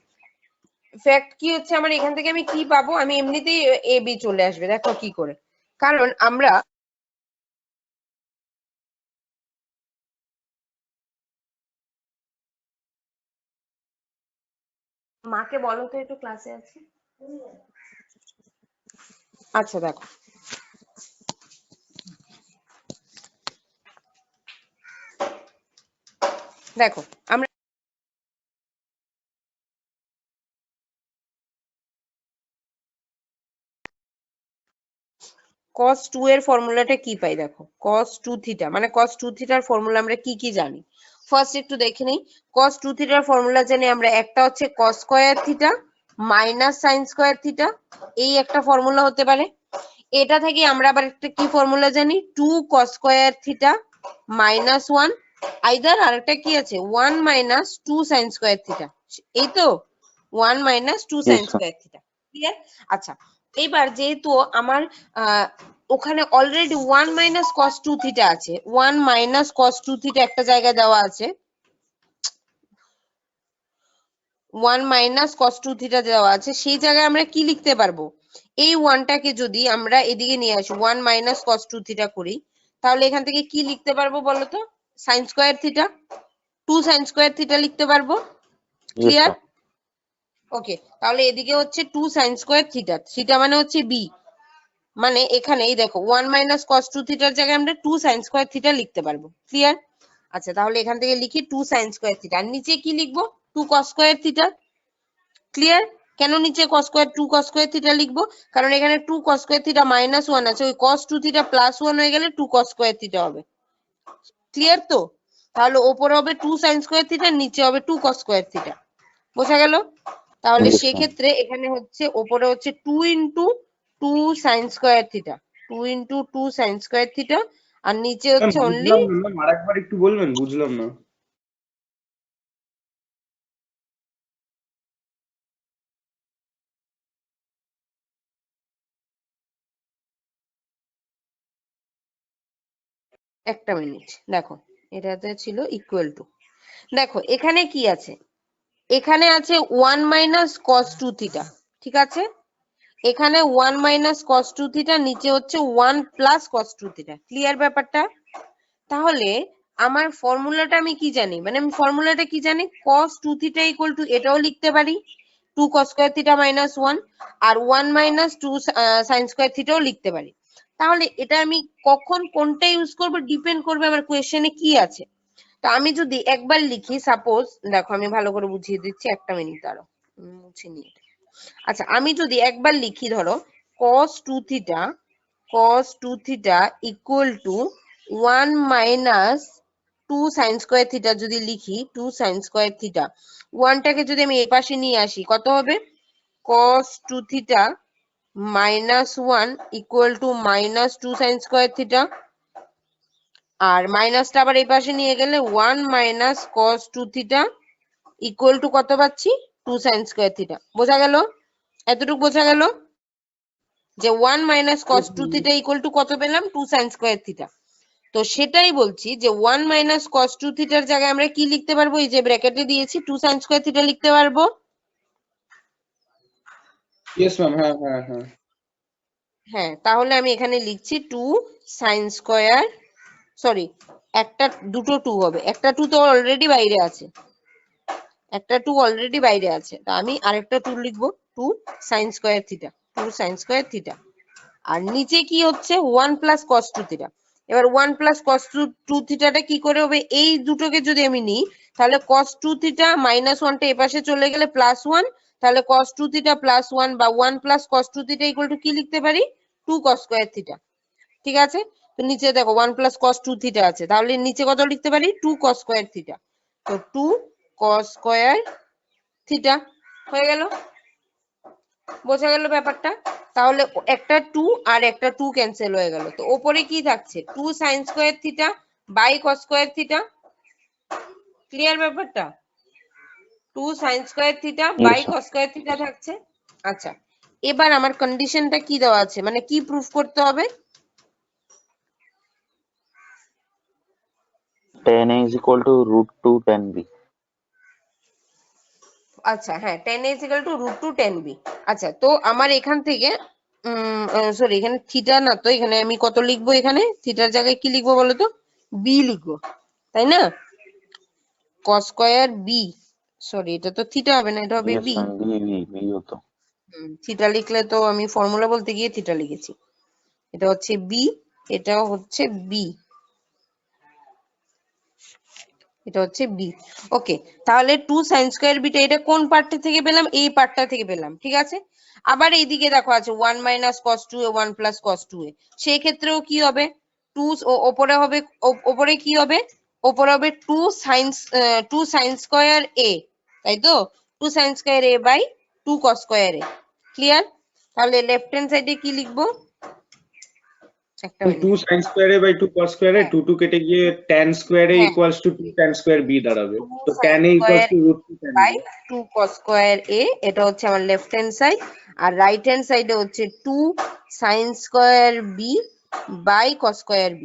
ফ্যাক্ট কি হচ্ছে, আমার এখান থেকে আমি কি পাবো, আমি এমনিতেই এ বি চলে আসবে, দেখো কি করে, কারণ আমরা মাকে বলো তো একটু ক্লাসে আছি। আচ্ছা দেখো, দেখো আমরা cos 2 এর ফর্মুলাটা কি পাই দেখো, cos 2 থিটা মানে cos 2 থিটার ফর্মুলা আমরা কি কি জানি ফার্স্ট একটু দেখে নেই। cos 2 থিটার ফর্মুলা জানি আমরা, একটা হচ্ছে cos square theta minus sin square theta, এই একটা ফর্মুলা হতে পারে। এটা থেকে আমরা আবার একটা কি ফর্মুলা জানি, 2 cos square theta minus 1, either আরেকটা কি আছে 1 মাইনাস 2 sin স্কয়ার থিটা, এই তো 1 minus 2 sin Yes, ma'am. Square theta. Clear? আচ্ছা এবার যেহেতু আমার ওখানে অলরেডি 1 মাইনাস cos 2 থিটা আছে, 1 মাইনাস cos 2 থিটা একটা জায়গায় দেওয়া আছে, 1 মাইনাস cos 2 থিটা দেওয়া আছে, সেই জায়গায় আমরা কি লিখতে পারবো, এই 1টাকে যদি আমরা এদিকে নিয়ে আসি 1 মাইনাস cos 2 থিটা করি, তাহলে এখান থেকে কি লিখতে পারবো বলো তো, sin square theta, 2 sin square theta লিখতে পারবো। Yes, clear? ma'am. ওকে, তাহলে এদিকে হচ্ছে 2 sin স্কয়ার থিটা, থিটা মানে হচ্ছে b, মানে এখানে এই দেখো 1 মাইনাস cos 2 থিটার জায়গায় আমরা 2 sin স্কয়ার থিটা লিখতে পারবো। ক্লিয়ার? আচ্ছা তাহলে এখান থেকে লিখি 2 sin স্কয়ার থিটা, আর নিচে কি লিখবো 2 cos স্কয়ার থিটা। ক্লিয়ার? কেন নিচে cos square 2 cos square theta লিখবো, কারণ এখানে 2 cos স্কয়ার থিটা মাইনাস 1 আছে, ওই cos 2 থিটা প্লাস 1 হয়ে গেলে 2 cos স্কয়ার থিটা হবে। ক্লিয়ার তো? তাহলে উপরে হবে 2 sin স্কয়ার থিটা, নিচে হবে 2 cos স্কয়ার থিটা। বোঝা গেল? তাহলে Yes, ma'am. সেক্ষেত্রে এখানে হচ্ছে উপরে হচ্ছে 2 into 2 sin square theta, 2 into 2 sin square theta, আর নিচে ম্যাম হচ্ছে অনলি, বুঝলাম না ম্যাম, আরেকবার একটু বলবেন, বুঝলাম না। একটা মিনিট দেখো, এটাতে ছিল ইকুয়াল টু, দেখো এখানে কি আছে, এখানে আছে 1 মাইনাস cos 2 থিটা, ঠিক আছে, এখানে 1 মাইনাস cos 2 থিটা, নিচে হচ্ছে 1 প্লাস cos 2 থিটা। ক্লিয়ার ব্যাপারটা? তাহলে আমার ফর্মুলাটা আমি কি জানি, মানে আমি ফর্মুলাটা কি জানি, cos 2 থিটা ইকুয়াল টু এটাও লিখতে পারি 2 cos স্কয়ার থিটা মাইনাস 1, আর 1 মাইনাস 2 sin স্কয়ার থিটাও লিখতে পারি। তাহলে এটা আমি কখন কোনটা ইউজ করব ডিপেন্ড করবে আমার কোয়েশ্চেনে কি আছে। তো আমি যদি একবার লিখি, সাপোজ দেখো আমি ভালো করে বুঝিয়ে দিচ্ছি, একটা মিনিট দাঁড়াও মুছে নিয়ে। আচ্ছা আমি যদি একবার লিখি, ধরো cos 2 theta, cos 2 theta equal to 1 minus 2 sin square theta যদি লিখি, 2 sin স্কয়ার থিটা, 1টাকে যদি আমি এই পাশে নিয়ে আসি কত হবে, cos 2 theta minus 1 equal to minus 2 sin square theta, আর মাইনাসটা আবার এই পাশে নিয়ে গেলে 1 minus cos 2 theta equal to কত পাচ্ছি, 2 sin স্কয়ার থিটা। বোঝা গেল? এতটুকু বোঝা গেল যে 1 minus cos 2 theta equal to কত পেলাম, 2 sin স্কয়ার থিটা। তো সেটাই বলছি যে 1 মাইনাস cos 2 থিটার জায়গায় আমরা কি লিখতে পারবো, এই যে ব্র্যাকেটে দিয়েছি 2 sin স্কয়ার থিটা লিখতে পারবো। ইয়েস ম্যাম, হ্যাঁ হ্যাঁ হ্যাঁ। হ্যাঁ তাহলে আমি এখানে লিখছি 2 sin স্কয়ার, সরি একটা দুটো 2 হবে, একটা 2 তো অলরেডি বাইরে আছে, একটা 2 অলরেডি বাইরে আছে, তো আমি আরেকটা 2 লিখবো 2 sin square theta, 2 sin square theta, আর নিচে কি হচ্ছে 1 প্লাস cos 2 থিটা। এবার 1 প্লাস cos 2 থিটাটা কি করে হবে, এই দুটোকে যদি আমি নিই তাহলে cos 2 থিটা মাইনাস 1টা এপাশে চলে গেলে প্লাস 1, তাহলে cos 2 থিটা প্লাস 1 বা 1 plus cos 2 theta equal two কি লিখতে পারি, 2 cos স্কয়ার থিটা। ঠিক আছে, তো নিচে দেখো 1 প্লাস cos 2 থিটা আছে, তাহলে নিচে কত লিখতে পারি, 2 cos স্কয়ার থিটা, তো 2 cos স্কয়ার থিটা হয়ে গেল। বোঝা গেল ব্যাপারটা? তাহলে একটা 2 আর একটা 2 ক্যান্সেল হয়ে গেল, তো উপরে কি থাকছে 2 sin square theta by cos square theta. Clear ব্যাপারটা? 2 sin square theta by Yes, ma'am. cos square theta থাকছে। আচ্ছা এবার আমার কন্ডিশনটা কি দেওয়া আছে, মানে কি প্রুফ করতে হবে, tan A is equal to root 2 tan B. আচ্ছা হ্যাঁ tan a is equal to root 2 tan b। আচ্ছা তো আমার এখান থেকে সরি এখানে থিটা না, তো এখানে আমি কত লিখবো, এখানে থিটার জায়গায় কি লিখবো বলো তো, b লিখবো, তাই না, cos স্কয়ার b, সরি এটা তো থিটা হবে না, এটা হবে Yes, b। ma'am. B হতো। থিটা লিখলে তো আমি ফর্মুলা বলতে গিয়ে থিটা লিখেছি, এটা হচ্ছে b, এটাও হচ্ছে b। এটা হচ্ছে বি। ওকে, তাহলে 2 sin স্কয়ার বিটা এটা কোন পার্টটা থেকে পেলাম? এই পার্টটা থেকে পেলাম, ঠিক আছে। আবার এইদিকে দেখো আছে 1 minus cos 2a 1 plus cos 2a, সেই ক্ষেত্রেও কি হবে? 2 ওপরে হবে, ওপরে কি হবে? ওপরে হবে 2 sin স্কয়ার a, তাই তো? 2 sin square a by 2 cos square a। Clear? তাহলে লেফট হ্যান্ড সাইডে কি লিখবো? একটা 2 minute. sin square a by 2 cos square a, 2 কেটে গিয়ে tan স্কয়ার a হ্যাঁ, equals to 2 tan square b দাঁড়াবে। 2 তো sin tan a ইকুয়ালস square to √2 tan b। By 2 cos square a, এটা হচ্ছে আমার লেফট হ্যান্ড সাইড। আর রাইট হ্যান্ড সাইডে হচ্ছে 2 sin square b by cos square b।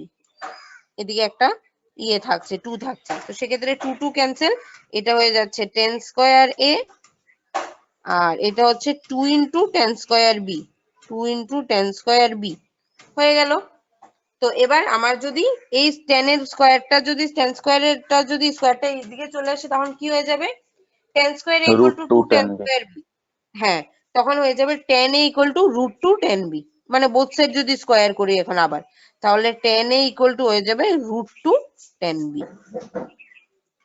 এদিকে একটা ইয়ে থাকছে, 2 থাকছে, তো সেক্ষেত্রে 2 2 ক্যান্সেল, এটা হয়ে যাচ্ছে tan স্কয়ার a, আর এটা হচ্ছে 2 into tan square b, 2 into tan square b হয়ে গেল। তো এবার আমার যদি এই tan এর স্কয়ারটা যদি tan স্কয়ারটা যদি স্কয়ারটা এইদিকে চলে আসে, তখন কি হয়ে যাবে? tan square equal to 2 √2 tan tan b। Square b। হ্যাঁ, তখন হয়ে যাবে tan a equal to √2 tan b, মানে বোথ সাইড যদি স্কয়ার করি এখন আবার, তাহলে tan a ইকুয়াল টু হয়ে যাবে √2 tan b।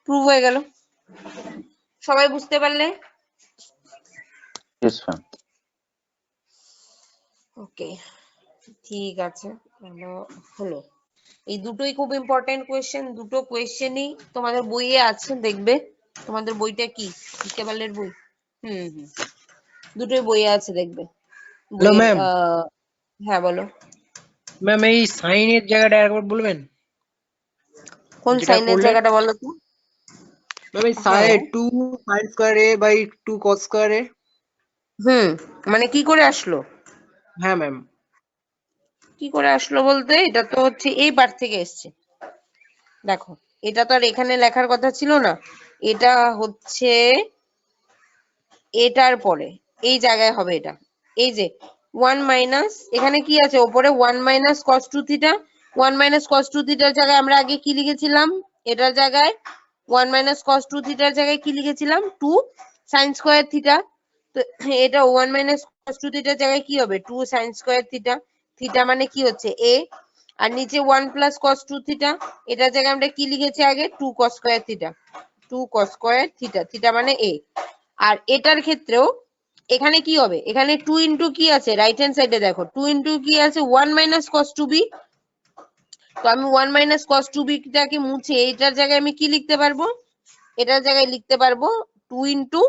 প্রুভ হয়ে গেল। সবাই বুঝতে পারলে? Yes ma'am. ওকে, ঠিক আছে, হলো। এই দুটোই খুব ইম্পর্টেন্ট কোয়েশ্চেন, দুটো কোয়েশ্চেনই তোমাদের বইয়ে আছে, দেখবে। তোমাদের বইটা কি কেবলের বই? হুম, দুটোই বইয়ে আছে, দেখবে। হ্যালো বইয়ের ম্যাম। হ্যাঁ বলো। ম্যাম এই সাইনের জায়গাটা একবার বলবেন? কোন যেটা সাইনের করলেন জায়গাটা বলো তো? ম্যাম, এই হ্যাঁ, 2 sin square a by 2 cos square a। মানে কি করে আসলো? হ্যাঁ ম্যাম। কি করে আসলো বলতে, এটা তো হচ্ছে এই পার্ট থেকে এসছে। দেখো, এটা তো আর এখানে লেখার কথা ছিল না, এটা হচ্ছে এটার পরে এই জায়গায় হবে এটা। এই যে 1 মাইনাস, এখানে কি আছে ওপরে 1 minus cos 2 theta, 1 minus cos 2 থিটার জায়গায় আমরা আগে কি লিখেছিলাম? এটার জায়গায় 1 মাইনাস cos 2 থিটার জায়গায় কি লিখেছিলাম? 2 sin স্কয়ার থিটা। তো এটা 1 মাইনাস cos 2 থিটার জায়গায় কি হবে? 2 sin স্কয়ার থিটা। থিটা মানে কি হচ্ছে a, আর নিচে 1 প্লাস cos 2 থিটা, এটার জায়গায় আমরা কি লিখেছি আগে? 2 cos square theta, 2 cos square theta, theta মানে a। আর এটার ক্ষেত্রেও এখানে কি হবে? এখানে 2 ইন্টু কি আছে রাইট হ্যান্ড সাইডে? দেখো 2 ইন্টু কি আছে? 1 মাইনাস cos 2b। তো আমি 1 মাইনাস cos 2b টাকে মুছে এটার জায়গায় আমি কি লিখতে পারবো? এটার জায়গায় লিখতে পারবো 2 into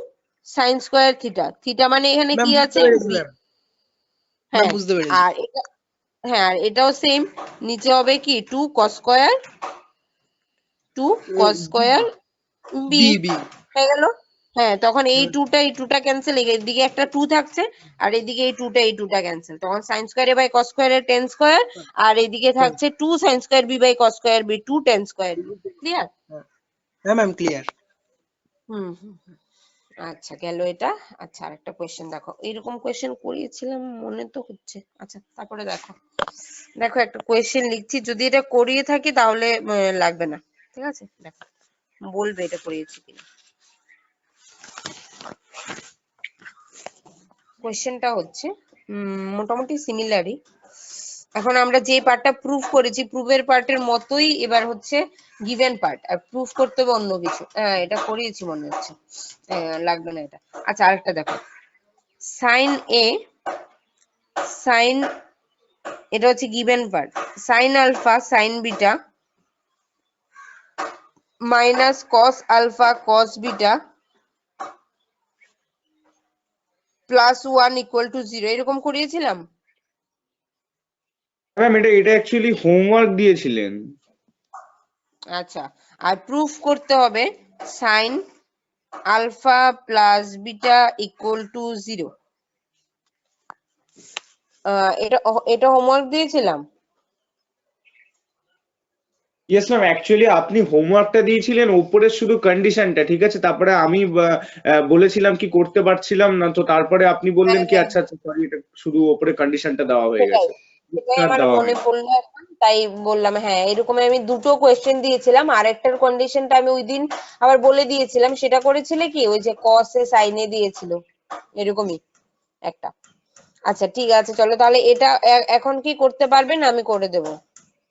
sine square theta, theta মানে এখানে ম্যাম কি বুঝতে আছে? পেরেছি b। ম্যাম। ম্যাম হ্যাঁ, বুঝতে পেরেছি। আর এটা, হ্যাঁ, আর এটাও সেম, নিচে হবে কি 2 cos square, 2 cos square b B B. হয়ে গেল। হ্যাঁ, তখন এই 2টা ক্যান্সেল, এদিকে একটা 2 থাকছে, আর এদিকে এই 2টা ক্যান্সেল, তখন sin square a by cos square এর tan স্কয়ার, আর এদিকে থাকছে 2 sin square b by cos square b, 2 tan square b। Clear? হ্যাঁ ম্যাম ক্লিয়ার। হুম, আচ্ছা গেল এটা। আচ্ছা, আরেকটা কোয়েশ্চেন দেখো, এরকম কোয়েশ্চেন করিয়েছিলাম মনে তো হচ্ছে। আচ্ছা, তারপরে দেখো, দেখো একটা কোয়েশ্চেন লিখছি, যদি এটা করিয়ে থাকি তাহলে লাগবে না, ঠিক আছে? দেখো, বলবে এটা করিয়েছি কিনা। কোয়েশ্চেনটা হচ্ছে মোটামুটি সিমিলারই। এখন আমরা যে পার্টটা প্রুফ করেছি, প্রুফের পার্টের মতোই এবার হচ্ছে গিভেন পার্ট, আর প্রুফ করতে হবে অন্য কিছু। হ্যাঁ, এটা করিয়েছি মনে হচ্ছে, লাগবে না এটা। আচ্ছা, আরেকটা দেখো, সাইন এ, সাইন, এটা হচ্ছে given part, sine alpha sine beta minus cos alpha cos beta plus 1 equal to 0, এরকম করিয়েছিলাম। ম্যাম এটা অ্যাকচুয়ালি হোমওয়ার্ক দিয়েছিলেন। আচ্ছা, আর প্রুফ করতে হবে sine alpha plus beta equal to 0। এটা হোমওয়ার্ক দিয়েছিলাম। ইয়েস ম্যাম, অ্যাকচুয়ালি আপনি হোমওয়ার্কটা দিয়েছিলেন উপরে শুধু কন্ডিশনটা, ঠিক আছে, তারপরে আমি বলেছিলাম কি করতে পারছিলাম না, তো তারপরে আপনি বললেন কি আচ্ছা আচ্ছা সরি, এটা শুধু উপরে কন্ডিশনটা দেওয়া হয়ে সেটাই, গেছে। সেটাই আমার দেওয়া মনে হয়নি। পড়লো এখন, তাই বললাম। হ্যাঁ, এরকম আমি দুটো কোয়েশ্চেন দিয়েছিলাম, আর একটার কন্ডিশনটা আমি ওই দিন আবার বলে দিয়েছিলাম। সেটা করেছিলে কি, ওই যে কস এ সাইনে দিয়েছিল, এরকমই একটা। আচ্ছা, ঠিক আছে, চলো তাহলে এটা এখন কি করতে পারবেন? আমি করে দেব।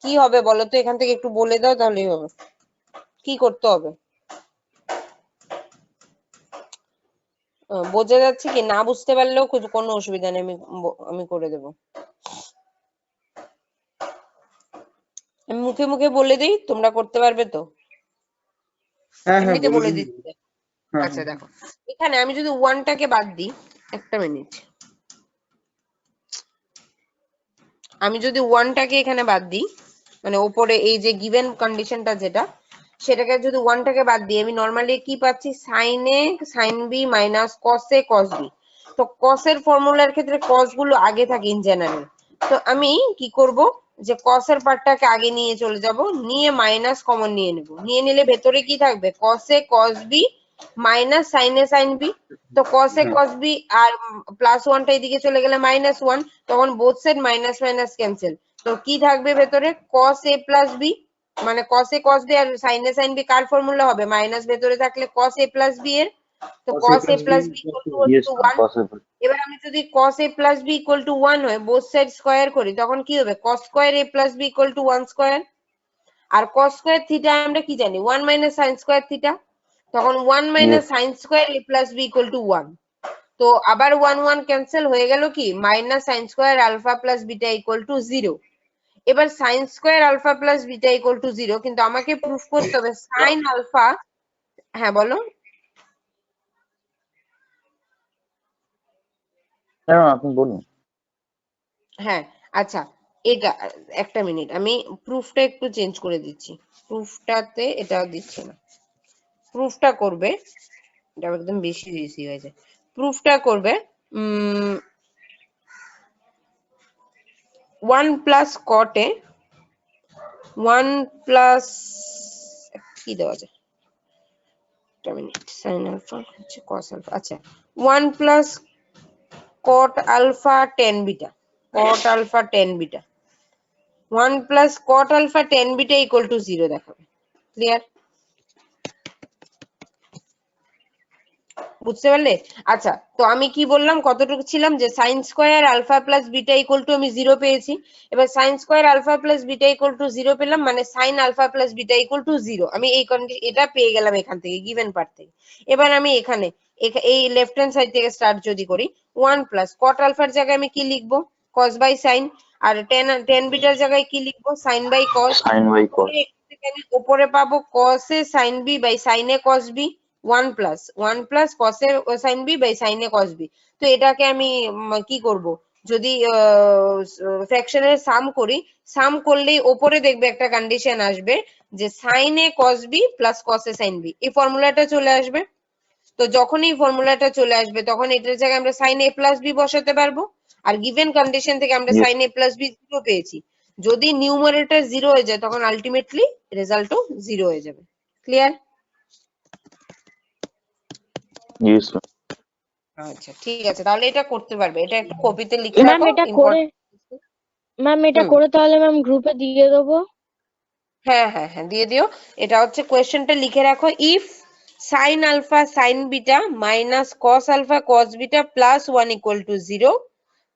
কি হবে বলো তো, এখান থেকে একটু বলে দাও, তাহলেই হবে। কি করতে হবে? বোঝা যাচ্ছে কি? না বুঝতে পারলেও কোনো অসুবিধা নেই, আমি করে দেবো। আমি মুখে মুখে বলে দিই, তোমরা করতে পারবে তো? হ্যাঁ হ্যাঁ এমনিতে বলে বলে দিন। দিচ্ছি। হ্যাঁ আচ্ছা হ্যাঁ দেখো, এখানে আমি যদি ওয়ানটাকে বাদ দিই, একটা মিনিট, আমি যদি ওয়ানটাকে এখানে বাদ দিই, মানে উপরে এই যে গিভেন কন্ডিশনটা যেটা, সেটাকে যদি ওয়ানটাকে বাদ দিই, আমি নর্মালি কি পাচ্ছি? সাইন এ সাইন বি মাইনাস কস এ কস বি। তো কস এর ফর্মুলার ক্ষেত্রে কস গুলো আগে থাকে ইন জেনারেল। তো আমি কি করব, যে কস এর পার্টটাকে আগে নিয়ে চলে যাব, নিয়ে মাইনাস কমন নিয়ে নেব, নিয়ে নিলে ভেতরে কি থাকবে? কস এ কস বি মাইনাস সাইন এ সাইন বি। তো কস এ কস বি আর প্লাস ওয়ানটা এদিকে চলে গেলে মাইনাস ওয়ান, তখন both side minus minus cancel. তো কি থাকবে ভেতরে? কস এ প্লাস বি, মানে cos a cos b আর sin a sin b কার ফর্মুলা হবে? মাইনাস ভেতরে থাকলে cos a plus b এর। তো cos a plus b equal to yes 1। Possible. এবার আমি যদি cos a plus b equal to 1 হয়, বোথ সাইড স্কয়ার করি, তখন কি হবে? cos square a plus b equal to 1 square. আর cos square থিটা আমরা কি জানি? 1 minus sin square থিটা। তখন 1 minus yes sin square a plus b equal to 1। তো আবার 1 1 ক্যান্সেল হয়ে গেল কি? মাইনাস sin square alpha plus beta equal to 0। এবার sine square alpha plus beta equal to 0, কিন্তু আমাকে প্রুফ করতে হবে সাইন আলফা। হ্যাঁ বলো। হ্যাঁ আপনি বলুন। হ্যাঁ আচ্ছা, এটা একটা মিনিট, আমি প্রুফটা একটু চেঞ্জ করে দিচ্ছি। প্রুফটাতে এটা দিচ্ছি না, প্রুফটা করবে, এটা একদম বেশি বেশি হয়েছে। প্রুফটা করবে 1 প্লাস কট এ 1 প্লাস কি দেওয়া যায়, একটা মিনিট, সাইন আলফা হচ্ছে কস আলফা, আচ্ছা 1 plus cot alpha tan beta, cot alpha tan beta, 1 plus cot alpha tan beta equal to 0 দেখাবে। ক্লিয়ার? বুঝতে পারলে? আচ্ছা, তো আমি কি বললাম, কতটুকু ছিলাম, যে sine square alpha plus beta equal to আমি 0 পেয়েছি। এবার sine square alpha plus beta equal to 0 পেলাম, মানে sine alpha plus beta equal to 0। আমি এই এটা পেয়ে গেলাম এখান থেকে, গিভেন পার্ট থেকে। এবার আমি এখানে এই লেফট হ্যান্ড সাইড থেকে স্টার্ট যদি করি, 1 প্লাস কট আলফার জায়গায় আমি কি লিখবো? Cos by sine. আর টেন বিটার জায়গায় কি লিখবো? Sine by cos. Sine by cos. আমি উপরে পাবো cos a sin b by sin a cos b, 1 plus cos a sin b by sin a cos b। তো এটাকে আমি কি করব, যদি ফ্র্যাকশনের সাম করি, সাম করলেই উপরে দেখবে একটা কন্ডিশন আসবে, যে sin a cos b plus cos a sin b, এই ফর্মুলাটা চলে আসবে। তো যখন এই ফর্মুলাটা চলে আসবে, তখন এটার জায়গায় আমরা sin a প্লাস b বসাতে পারবো। আর গিভেন কন্ডিশন থেকে আমরা yes sin a plus b 0 পেয়েছি। যদি নিউমারেটর 0 হয়ে যায়, তখন আলটিমেটলি রেজাল্টও 0 হয়ে যাবে। ক্লিয়ার? ইয়েস। আচ্ছা ঠিক আছে, তাহলে এটা করতে পারবে, এটা একটু কপিতে লিখে ম্যাম রাখো। এটা করে, ম্যাম এটা হুম, করে তাহলে ম্যাম গ্রুপে দিয়ে দেবো। হ্যাঁ হ্যাঁ হ্যাঁ দিয়ে দিও। এটা হচ্ছে কোয়েশ্চেনটা লিখে রাখো, if sine alpha sine beta minus cos alpha cos beta plus 1 equal to 0,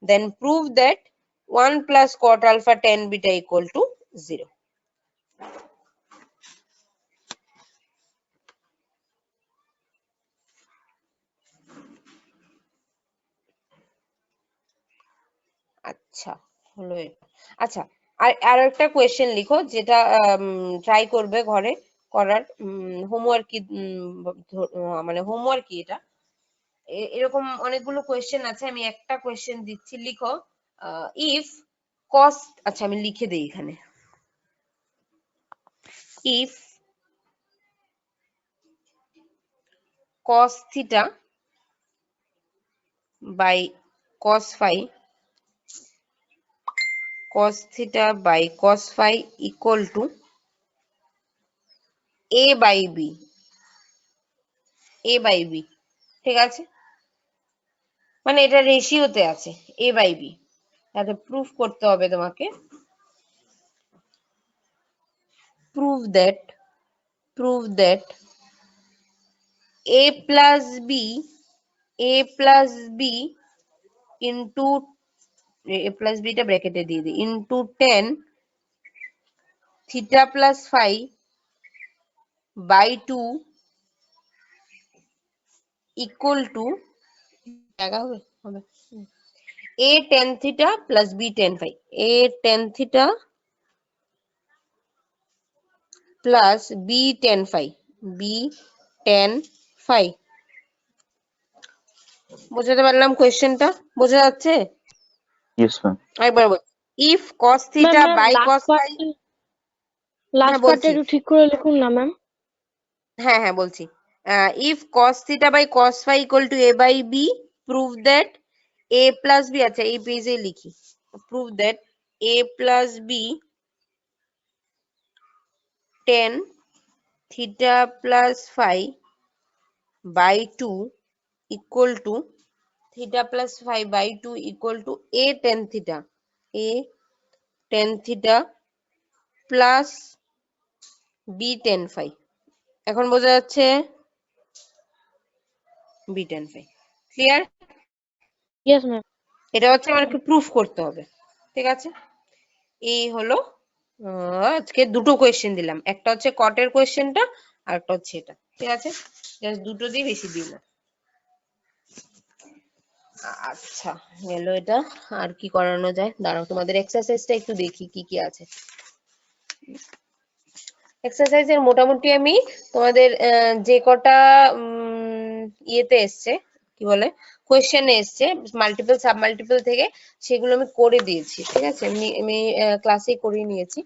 then prove that 1 plus cot alpha tan beta equal to 0. আচ্ছা হলো এটা। আচ্ছা, আর একটা কোয়েশ্চেন লিখো, যেটা ট্রাই করবে ঘরে করার, হোমওয়ার্ক কি, মানে হোমওয়ার্ক কি এটা, এরকম অনেকগুলো কোয়েশ্চেন আছে, আমি একটা কোয়েশ্চেন দিচ্ছি, লিখো ইফ কস, আচ্ছা আমি লিখে দিই এখানে, if cos theta by cos phi, cos theta by cos phi equal to a by b, a by b, ঠিক আছে? মানে এটা রেশিওতে আছে a by b। তাহলে প্রুফ করতে হবে তোমাকে, prove that a plus b into a plus b টা ব্র্যাকেটে দিয়ে দিই, into tan theta plus phi by 2 equal to জায়গা হবে হবে a tan theta plus b tan phi, a tan theta plus b tan phi, b tan phi। বোঝাতে পারলাম কোয়েশ্চেনটা? বোঝা যাচ্ছে? Yes ma'am. একবার বল, if cos ma'am theta ma'am by last cos phi, পার্টটা লাস্ট বলছি, পার্টটা একটু ঠিক করে লিখুন না ম্যাম। হ্যাঁ বলছি, if cos theta by cos phi equal to a by b, prove that a plus b, আচ্ছা এই পেজে লিখি, prove that a plus b tan theta plus phi by 2 equal to theta plus phi by 2 equal to a tan theta, a tan theta plus b tan phi। এখন বোঝা যাচ্ছে? b tan phi clear? Yes ma'am. এটা হচ্ছে আমাকে প্রুফ করতে হবে, ঠিক আছে? এই হলো আজকে দুটো কোয়েশ্চেন দিলাম, একটা হচ্ছে কটের কোয়েশ্চেনটা আর একটা হচ্ছে এটা, ঠিক আছে? জাস্ট দুটো দিয়ে বেশি দিই না। আচ্ছা গেল এটা, আর কি করানো যায়? দাঁড়াও তোমাদের এক্সারসাইজটা একটু দেখি কি কি আছে। এক্সারসাইজের মোটামুটি আমি তোমাদের যে কটা ইয়েতে এসছে, কি বলে, কোয়েশ্চেনে এসছে মাল্টিপল সাব মাল্টিপল থেকে, সেগুলো আমি করে দিয়েছি, ঠিক আছে? আমি ক্লাসে করে নিয়েছি।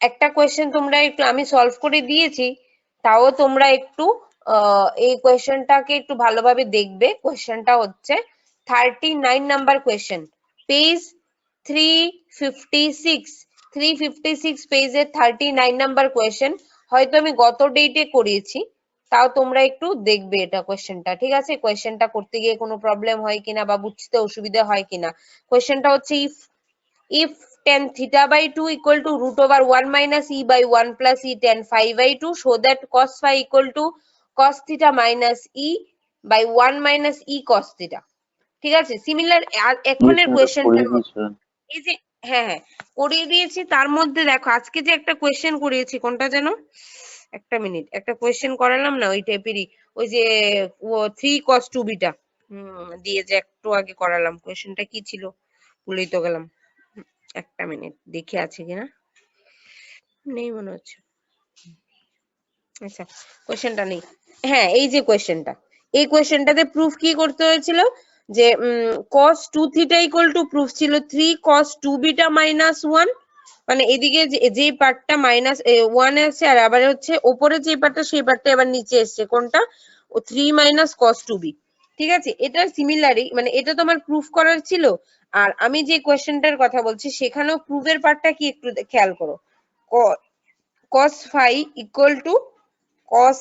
একটা কোয়েশ্চেন তোমরা একটু, আমি সলভ করে দিয়েছি, তাও তোমরা একটু এই কোয়েশ্চেনটাকে একটু ভালোভাবে দেখবে। কোয়েশ্চেনটা হচ্ছে 39 নাম্বার কোয়েশ্চেন, পেজ 356 পেজের 39 নাম্বার কোয়েশ্চেন। হয়তো আমি গত ডেটে করিয়েছি, তাও তোমরা একটু দেখবে এটা কোয়েশ্চেনটা, ঠিক আছে? কোয়েশ্চেনটা করতে গিয়ে কোনো প্রবলেম হয় কিনা বা বুঝতে অসুবিধা হয় কিনা। কোয়েশ্চেনটা হচ্ছে if tan theta by 2 equal to root over 1 minus e by 1 plus e tan phi by 2, so that cos phi equal to cos theta minus e by 1 minus e cos theta, ঠিক আছে? সিমিলার এখনের কোয়েশ্চেনটার মধ্যে এই যে, হ্যাঁ করিয়ে দিয়েছি। তার মধ্যে দেখো আজকে যে একটা কোয়েশ্চেন করিয়েছি, কোনটা যেন, একটা মিনিট, একটা কোয়েশ্চেন করালাম না ওই টাইপেরই, ওই যে 3 cos 2 বিটা দিয়ে যে একটু আগে করালাম, কোয়েশ্চেনটা কি ছিল ভুলেই তো গেলাম। একটা মিনিট দেখে আছে কিনা, নেই মনে হচ্ছে। আচ্ছা কোয়েশ্চেনটা নেই, হ্যাঁ এই যে কোয়েশ্চেনটা, এই কোয়েশ্চেনটাতে প্রুফ কি করতে হয়েছিল যে cos 2 theta equal to proof ছিল 3 cos 2 বিটা মাইনাস 1, মানে এদিকে যে পার্টটা মাইনাস 1 আছে আর আবার হচ্ছে উপরে যে পার্টটা সেই পার্টটা এবার নিচে এসছে, কোনটা? ও 3 মাইনাস cos 2b, ঠিক আছে? এটা সিমিলারই, মানে এটা তোমার প্রুফ করার ছিল। আর আমি যে কোয়েশ্চেনটার কথা বলছি সেখানেও প্রুফের পার্টটা কি একটু খেয়াল করো, cos phi equal to cos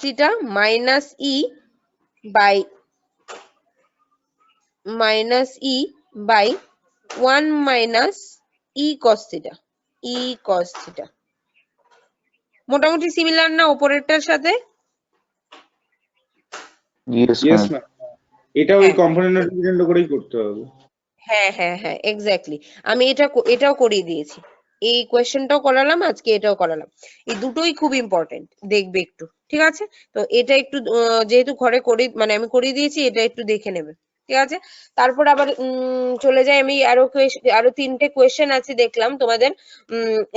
theta minus e by 1 minus e cos theta, e cos theta মোটামুটি সিমিলার না উপরেরটার সাথে? ইয়েস ম্যাম, এটা ওই কম্পোনেন্ট ডিপেন্ড করেই করতে হবে। হ্যাঁ এক্স্যাক্টলি, আমি এটাও করিয়ে দিয়েছি, এই কোয়েশ্চেনটাও করালাম আজকে, এটাও করালাম। এই দুটোই খুব ইম্পর্টেন্ট, দেখবে একটু, ঠিক আছে? তো এটা একটু যেহেতু ঘরে করে, মানে আমি করিয়ে দিয়েছি, এটা একটু দেখে নেবে, ঠিক আছে? তারপর আবার চলে যাই আমি, আরো 3টে কোয়েশ্চেন আছে দেখলাম তোমাদের,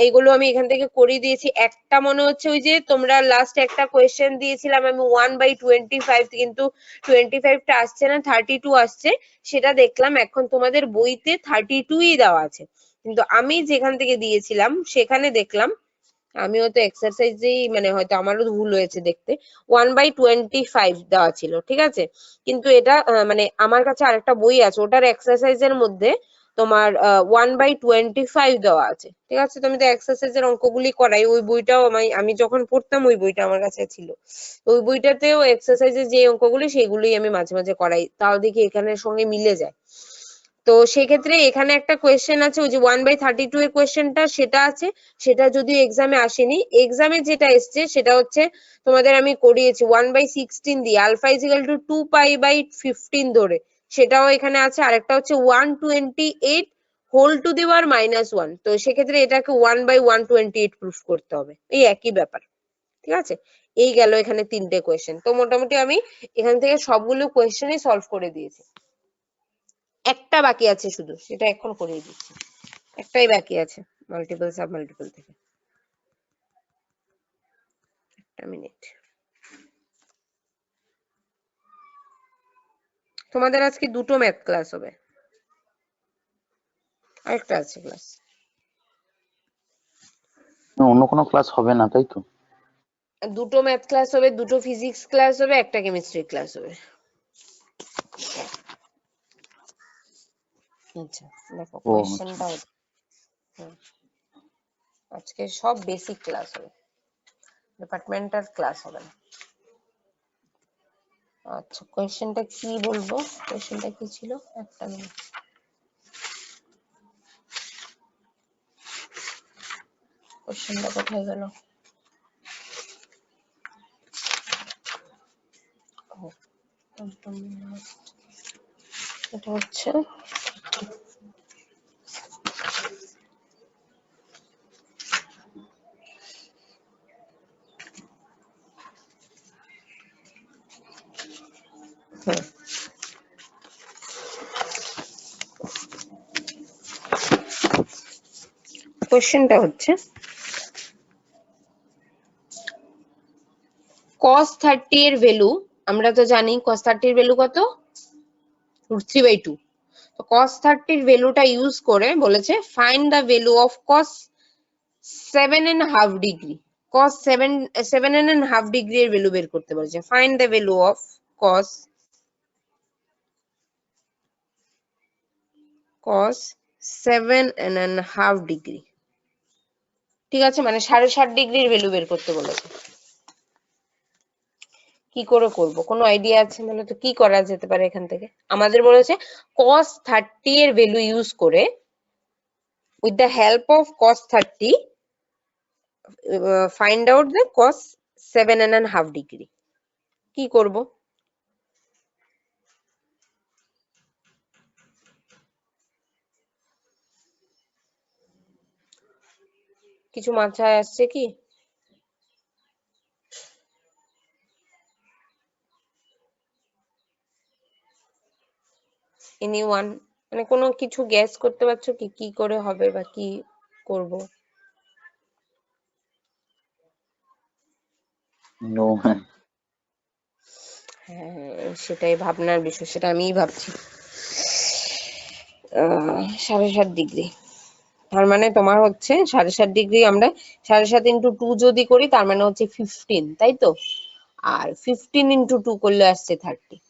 এইগুলো আমি এখান থেকে করিয়ে দিয়েছি। একটা মনে হচ্ছে ওই যে তোমরা লাস্ট একটা কোয়েশ্চেন দিয়েছিলাম আমি 1/25, কিন্তু 25টা আসছে না, 32 আসছে, সেটা দেখলাম এখন তোমাদের বইতে 32ই দেওয়া আছে, কিন্তু আমি যেখান থেকে দিয়েছিলাম সেখানে দেখলাম, আমিও তো এক্সারসাইজেই, মানে হয়তো আমারও ভুল হয়েছে দেখতে, 1/25 দেওয়া ছিল, ঠিক আছে? কিন্তু এটা মানে আমার কাছে আরেকটা বই আছে, ওটার এক্সারসাইজের মধ্যে তোমার 1/25 দেওয়া আছে, ঠিক আছে? তো আমি তো এক্সারসাইজের অঙ্কগুলি করাই, ওই বইটাও আমি যখন পড়তাম ওই বইটা আমার কাছে ছিল, ওই বইটাতেও এক্সারসাইজের যে অঙ্কগুলি সেগুলোই আমি মাঝে মাঝে করাই, তাও দেখি এখানের সঙ্গে মিলে যায়। তো সেক্ষেত্রে এখানে একটা কোয়েশ্চেন আছে, ওই যে 1/32 এর কোয়েশ্চেনটা, সেটা আছে, সেটা যদিও এক্সামে আসেনি, এক্সামে যেটা এসছে সেটা হচ্ছে তোমাদের আমি করিয়েছি 1/16 দিয়ে আলফা ইজিক্যাল টু 2π/15 ধরে, সেটাও এখানে আছে। আরেকটা হচ্ছে 128 হোল টু দি পাওয়ার -1, তো সেক্ষেত্রে এটাকে 1/128 প্রুফ করতে হবে, এই একই ব্যাপার, ঠিক আছে, এই গেল এখানে 3টে কোয়েশ্চেন। তো মোটামুটি আমি এখান থেকে সবগুলো কোয়েশ্চেনই সলভ করে দিয়েছি, একটা বাকি আছে শুধু, সেটা এখন করিয়ে দিচ্ছি। একটাই বাকি আছে মাল্টিপল সাব মাল্টিপল থেকে। একটা মিনিট। তোমাদের আজকে 2টো ম্যাথ ক্লাস হবে, আরেকটা আছে ক্লাস। অন্য কোনো ক্লাস হবে না তাই তো? 2টো ম্যাথ ক্লাস হবে, 2টো ফিজিক্স ক্লাস হবে, একটা কেমিস্ট্রি ক্লাস হবে। আচ্ছা দেখো ও কোয়েশ্চেনটা, আজকে সব বেসিক ক্লাস হবে, ডিপার্টমেন্টাল ক্লাস হবে না। আচ্ছা কোয়েশ্চেনটা কি বলবো, কোয়েশ্চেনটা কি ছিল, একটা মিনিট। কোয়েশ্চেনটা কোথায় গেল? এটা হচ্ছে কোয়েশ্চেনটা হচ্ছে cos 30 এর ভ্যালু, আমরা তো জানি cos 30 এর ভ্যালু কত, √3/2। তো cos 30 এর ভ্যালুটা ইউজ করে বলেছে find the value of cos 7.5 degree. cos 7.5 degree এর ভ্যালু বের করতে বলেছে। Find the value of cos 7.5 degree. ঠিক আছে, মানে 7.5 ডিগ্রির ভ্যালু বের করতে বলেছে। কি করে করব, কোনো আইডিয়া আছে মানে? তো কি করা যেতে পারে এখান থেকে? আমাদের বলেছে cos 30 এর ভ্যালু ইউজ করে with the help of cos 30 find out the cos 7.5 degree. কি করব? কিছু মাথায় আসছে কি? এনিওয়ান, মানে কোনো কিছু গ্যাস করতে পারছো কি, কি করে হবে বা কি করব? নো। হ্যাঁ সেটাই ভাবনার বিষয়, সেটা আমিই ভাবছি। 7.5 ডিগ্রি, তার মানে তোমার হচ্ছে 7.5 ডিগ্রি, আমরা 7.5 ইন্টু 2 যদি করি তার মানে হচ্ছে 15, তাই তো? আর 15 ইন্টু 2 করলে আসছে 30।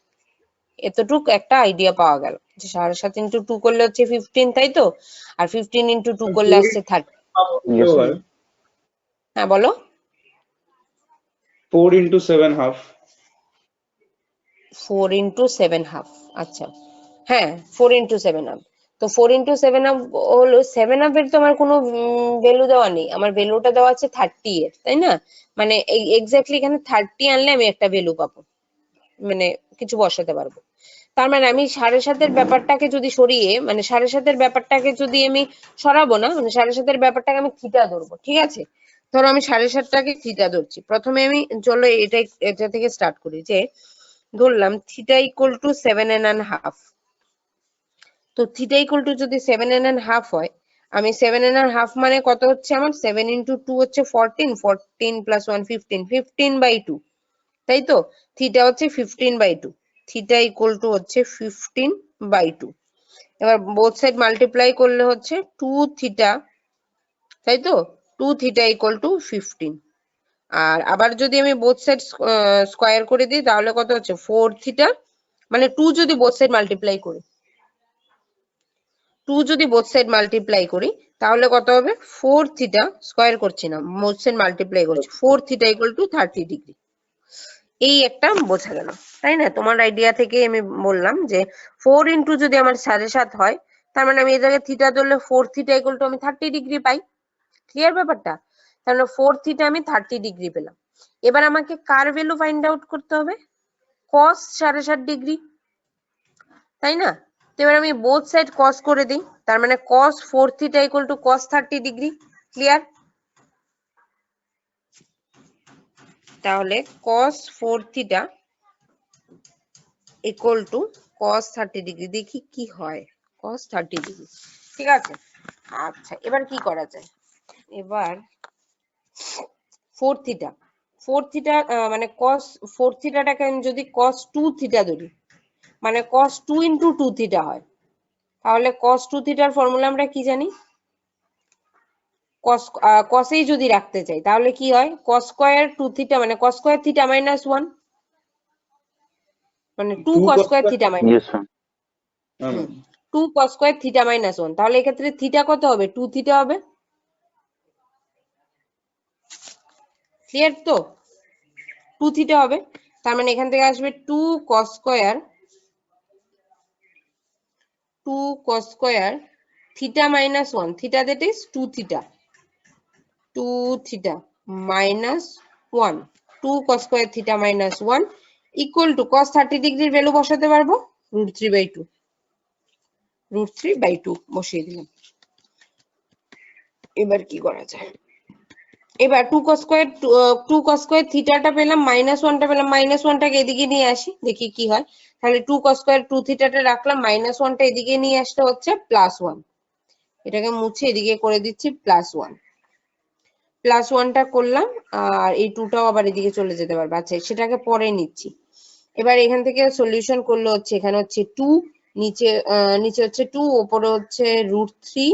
এতটুক একটা আইডিয়া পাওয়া গেল যে 7.5 ইন্টু 2 করলে হচ্ছে 15, তাই তো? আর 15 ইন্টু 2 করলে আসছে 30। হ্যাঁ বলো। 4 into 7.5। 4 ইন্টু 7.5, আচ্ছা হ্যাঁ 4 ইন্টু 7.5। তো 4 ইন্টু 7.5 হলো 7.5 এর তো আমার কোনো ভ্যালু দেওয়া নেই, আমার ভ্যালুটা দেওয়া আছে 30 এর, তাই না? মানে এক্স্যাক্টলি এখানে 30 আনলে আমি একটা ভ্যালু পাবো, মানে কিছু বসাতে পারবো। তার মানে আমি 7.5 এর ব্যাপারটাকে যদি সরিয়ে, মানে 7.5 এর ব্যাপারটাকে যদি আমি সরাবো না, মানে 7.5 এর ব্যাপারটাকে আমি থিটা ধরবো, ঠিক আছে? ধরো আমি 7.5টাকে থিটা ধরছি। প্রথমে আমি চলো এটা থেকে স্টার্ট করি, যে ধরলাম থিটা ইকুয়াল টু 7.5। তো থিটা ইকুয়াল টু যদি 7.5 হয়, আমি 7.5 মানে কত হচ্ছে আমার, 7 ইন্টু 2 হচ্ছে 14, 14 প্লাস 1 15, 15/2, তাই তো? থিটা হচ্ছে 15/2, থিটা ইকুয়াল টু হচ্ছে 15/2। এবার বোথ সাইড মাল্টিপ্লাই করলে হচ্ছে 2 থিটা, তাই তো? 2 থিটা ইকুয়াল টু 15। আর আবার যদি আমি বোথ সাইড স্কয়ার করে দিই তাহলে কত হচ্ছে 4 থিটা, মানে 2 যদি বোথ সাইড মাল্টিপ্লাই করি, 2 যদি বোথ সাইড মাল্টিপ্লাই করি তাহলে কত হবে, 4 থিটা, স্কয়ার করছি না, বোথ সাইড মাল্টিপ্লাই করছি, 4 থিটা ইকুয়াল টু 30 ডিগ্রি। এই একটা বোঝা গেল, তাই না? তোমার আইডিয়া থেকে আমি বললাম যে 4 ইন্টু যদি আমার 7.5 হয়, তার মানে আমি এই জায়গায় থিটা ধরলে 4 থিটা ইকুয়াল টু আমি 30 ডিগ্রি পাই। ক্লিয়ার ব্যাপারটা? তাহলে 4 থিটা আমি 30 ডিগ্রি পেলাম। এবার আমাকে কার ভ্যালু ফাইন্ড আউট করতে হবে, cos 7.5 ডিগ্রি, তাই না? তো এবার আমি বোথ সাইড cos করে দিই, তার মানে cos 4 theta equal two cos 30 degree. Clear? এবার 4 theta equal two 4 theta equal two 30 degree, তার মানে cos 4 theta equal two cos 30 degree. এবার আমি বোথ সাইড cos করে দিই, তার মানে cos 4 theta equal two cos 30 degree. Clear? তাহলে cos 4 theta equal two cos 30 degree. দেখি কি হয়, cos 30 ডিগ্রি। ঠিক আছে, আচ্ছা এবার কি করা যায়, এবার 4 থিটা মানে cos 4 থিটাটাকে আমি যদি cos 2 থিটা ধরি, মানে cos 2 ইন্টু 2 থিটা হয়, তাহলে cos 2 থিটার ফর্মুলা আমরা কি জানি, cos এই যদি রাখতে চাই তাহলে কি হয়, cos স্কয়ার 2 থিটা মানে cos স্কয়ার থিটা মাইনাস 1, মানে 2 cos square theta minus yes ma'am. 2 cos square theta minus 1, তাহলে এক্ষেত্রে থিটা কত হবে, 2 থিটা হবে। ক্লিয়ার তো, 2 থিটা হবে, তার মানে এখান থেকে আসবে 2 cos square theta minus 1, theta that is 2 theta minus 1, 2 cos square theta minus 1 equal two cos 30 ডিগ্রির ভ্যালু বসাতে পারবো √3/2 বসিয়ে দিলাম। এবার কি করা যায়, এবার 2 cos স্কয়ার থিটাটা পেলাম, মাইনাস 1টা পেলাম, মাইনাস 1টাকে এদিকে নিয়ে আসি দেখি কি হয়, তাহলে 2 cos স্কয়ার 2 থিটাটা রাখলাম, মাইনাস 1টা এদিকে নিয়ে আসতে হচ্ছে প্লাস 1, এটাকে মুছে এদিকে করে দিচ্ছি প্লাস 1টা করলাম, আর এই 2টাও আবার এদিকে চলে যেতে পারবে। আচ্ছা সেটাকে পরে নিচ্ছি। এবার এখান থেকে সলিউশন করলে হচ্ছে, এখানে হচ্ছে 2, নিচে হচ্ছে 2, উপরে হচ্ছে √3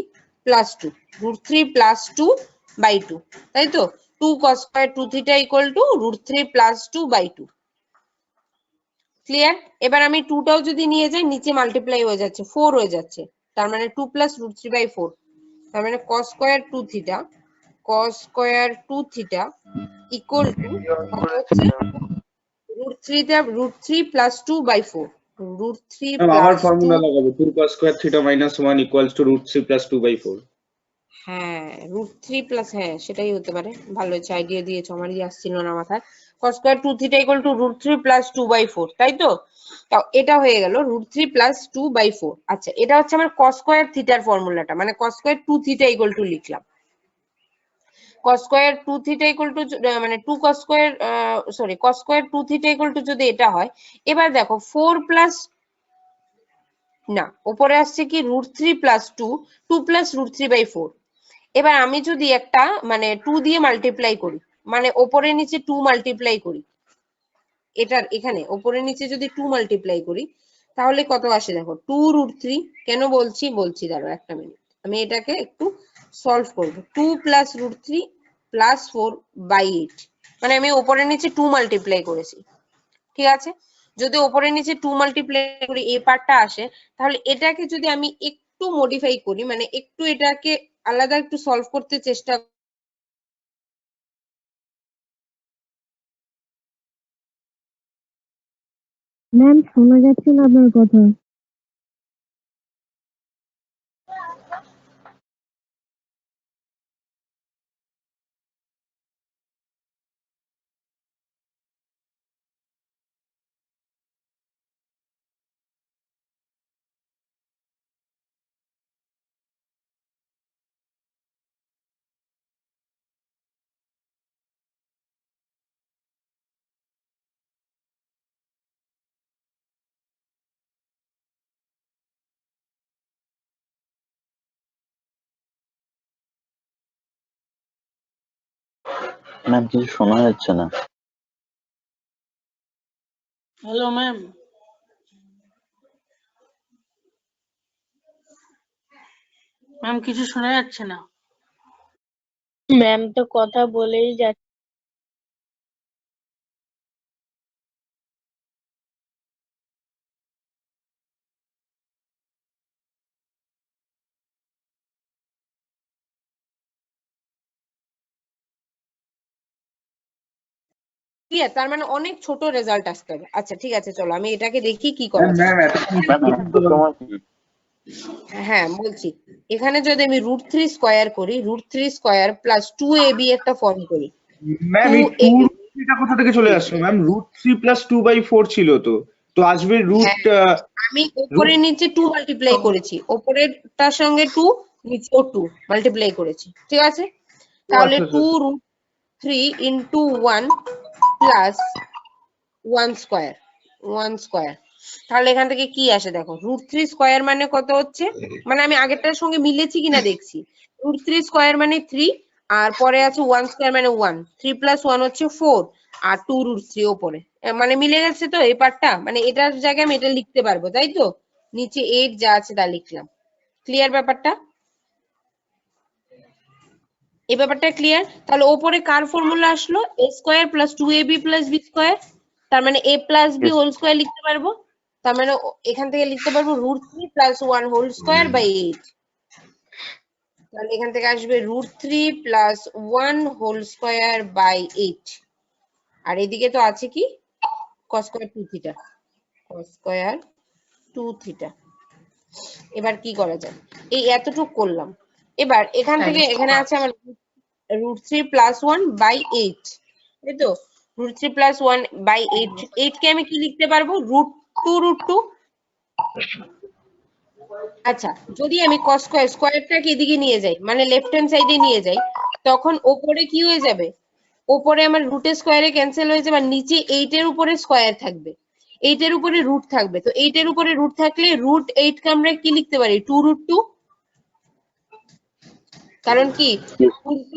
+ 2/2, তাই তো, 2 cos square 2 theta equal to √3 + 2/2। Clear, এবার আমি 2টাও যদি নিয়ে যাই নিচে মাল্টিপ্লাই হয়ে যাচ্ছে, 4 হয়ে যাচ্ছে, তার মানে 2 + √3/4, তার মানে cos square 2 theta equal to কত হচ্ছে, √3 + 2/4, √3 আবার + ফর্মুলা 2, লাগাবো, 2 cos square theta minus 1 equals to √3 + 2/4। হ্যাঁ √3 হ্যাঁ সেটাই হতে পারে, ভালো হয়েছে আইডিয়া দিয়েছো, আমারই আসছিল না মাথায়। cos square 2 theta equal to √3 + 2/4, তাই তো, তাও এটা হয়ে গেল √3 + 2/4। আচ্ছা এটা হচ্ছে আমার cos স্কয়ার থিটার ফর্মুলাটা, মানে cos square 2 theta equal two লিখলাম, cos square 2 theta equal two মানে 2 cos square cos square 2 theta equal two যদি এটা হয়, এবার দেখো 4 প্লাস না উপরে আসছে কি √3 + 2 + √3/4। এবার আমি যদি একটা মানে 2 দিয়ে মাল্টিপ্লাই করি, মানে ওপরে নিচে 2 মাল্টিপ্লাই করি, এটার এখানে ওপরে নিচে যদি 2 মাল্টিপ্লাই করি তাহলে কত আসে দেখো, 2√3, কেন বলছি দাঁড়াও একটা মিনিট, আমি এটাকে একটু সলভ করব, 2 + √3 + 4/8, মানে আমি ওপরে নিচে 2 মাল্টিপ্লাই করেছি। ঠিক আছে, যদি ওপরে নিচে 2 মাল্টিপ্লাই করি এই পার্টটা আসে, তাহলে এটাকে যদি আমি একটু মডিফাই করি, মানে একটু এটাকে আলাদা একটু সলভ করতে চেষ্টা, ম্যাম শোনা যাচ্ছে না আপনার কথা। ম্যাম কিছু শোনা যাচ্ছে না। হ্যালো ম্যাম, কিছু শোনা যাচ্ছে না। ম্যাম তো কথা বলেই যাচ্ছে। ক্লিয়ার, তার মানে অনেক ছোট রেজাল্ট আসতে হবে। আচ্ছা ঠিক আছে, চলো আমি এটাকে দেখি কি করা যায়। ম্যাম এতক্ষণ ম্যাম এত সময় হ্যাঁ বলছি, এখানে যদি আমি √3 স্কয়ার করি, √3 স্কয়ার + 2ab একটা ফর্ম করি, ম্যাম এই 2ab, এটা কোথা থেকে চলে আসলো ম্যাম? √3 + 2/4 ছিল তো, তো আসবে হ্যাঁ আমি উপরে নিচে 2 মাল্টিপ্লাই করেছি, উপরেরটার সঙ্গে 2, নিচেও 2 মাল্টিপ্লাই করেছি, ঠিক আছে, তাহলে আচ্ছা, আচ্ছা। 2√3 × 1 প্লাস 1 স্কয়ার 1 স্কয়ার। তাহলে এখান থেকে কি আসে দেখো, √3 স্কয়ার মানে কত হচ্ছে, মানে আমি আগেরটার সঙ্গে মিলেছি কিনা দেখছি। √3 স্কয়ার মানে 3, আর পরে আছে 1 স্কয়ার মানে 1, 3 + 1 হচ্ছে 4, আর 2√3 ওপরে, মানে মিলে গেছে তো এই পার্টটা, মানে এটার জায়গায় আমি এটা লিখতে পারবো, তাই তো? নিচে 8 যা আছে তা লিখলাম। ক্লিয়ার ব্যাপারটা? এই ব্যাপারটা ক্লিয়ার? তাহলে ওপরে কার ফর্মুলা আসলো? a square plus 2ab plus b square, তার মানে a plus b whole square লিখতে পারবো। তার মানে এখান থেকে লিখতে পারবো √3 প্লাস 1 হোল স্কয়ার বাই 8। তাহলে এখান থেকে আসবে √3 প্লাস 1 হোল স্কয়ার বাই 8। আর এদিকে তো আছে কি cos square 2 theta, cos square 2 theta. এবার কি করা যায়, এই এতটুকু করলাম। এবার এখান থেকে এখানে আছে আমার √3 প্লাস 1 বাই 8, তাই তো? √3 প্লাস 1 বাই 8, 8 কে আমি কি লিখতে পারবো? √2 আচ্ছা, যদি আমি cos স্কয়ার স্কয়ারটাকে এদিকে নিয়ে যাই, মানে লেফট হ্যান্ড সাইডে নিয়ে যাই, তখন ওপরে কি হয়ে যাবে? ওপরে আমার √এর স্কয়ারে ক্যান্সেল হয়ে যাবে, আর নিচে 8 এর উপরে স্কয়ার থাকবে, 8 এর উপরে রুট থাকবে। তো 8 এর উপরে রুট থাকলে √8 কে আমরা কি লিখতে পারি? 2√2। কারণ কি 2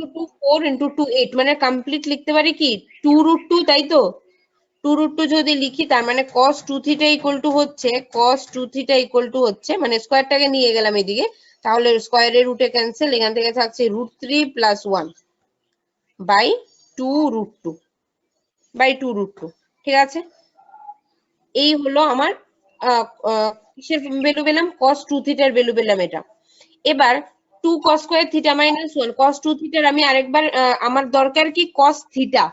× 2 4 × 2 8, মানে কমপ্লিট লিখতে পারি কি 2√2, তাই তো? 2√2 যদি লিখি, তার মানে cos 2 থিটা ইকুয়াল টু হচ্ছে, cos 2 থিটা ইকুয়াল টু হচ্ছে, মানে স্কয়ারটাকে নিয়ে গেলাম এদিকে, তাহলে স্কয়ারের রুটে ক্যান্সেল, এখান থেকে থাকছে √3 প্লাস 1 বাই 2√2 বাই 2√2। ঠিক আছে, এই হলো আমার কিসের ভ্যালু পেলাম? cos 2 থিটার ভ্যালু পেলাম এটা। এবার 2 cos square theta minus 1, cos 2 থিটার আমি আরেকবার আমার দরকার কি cos থিটা,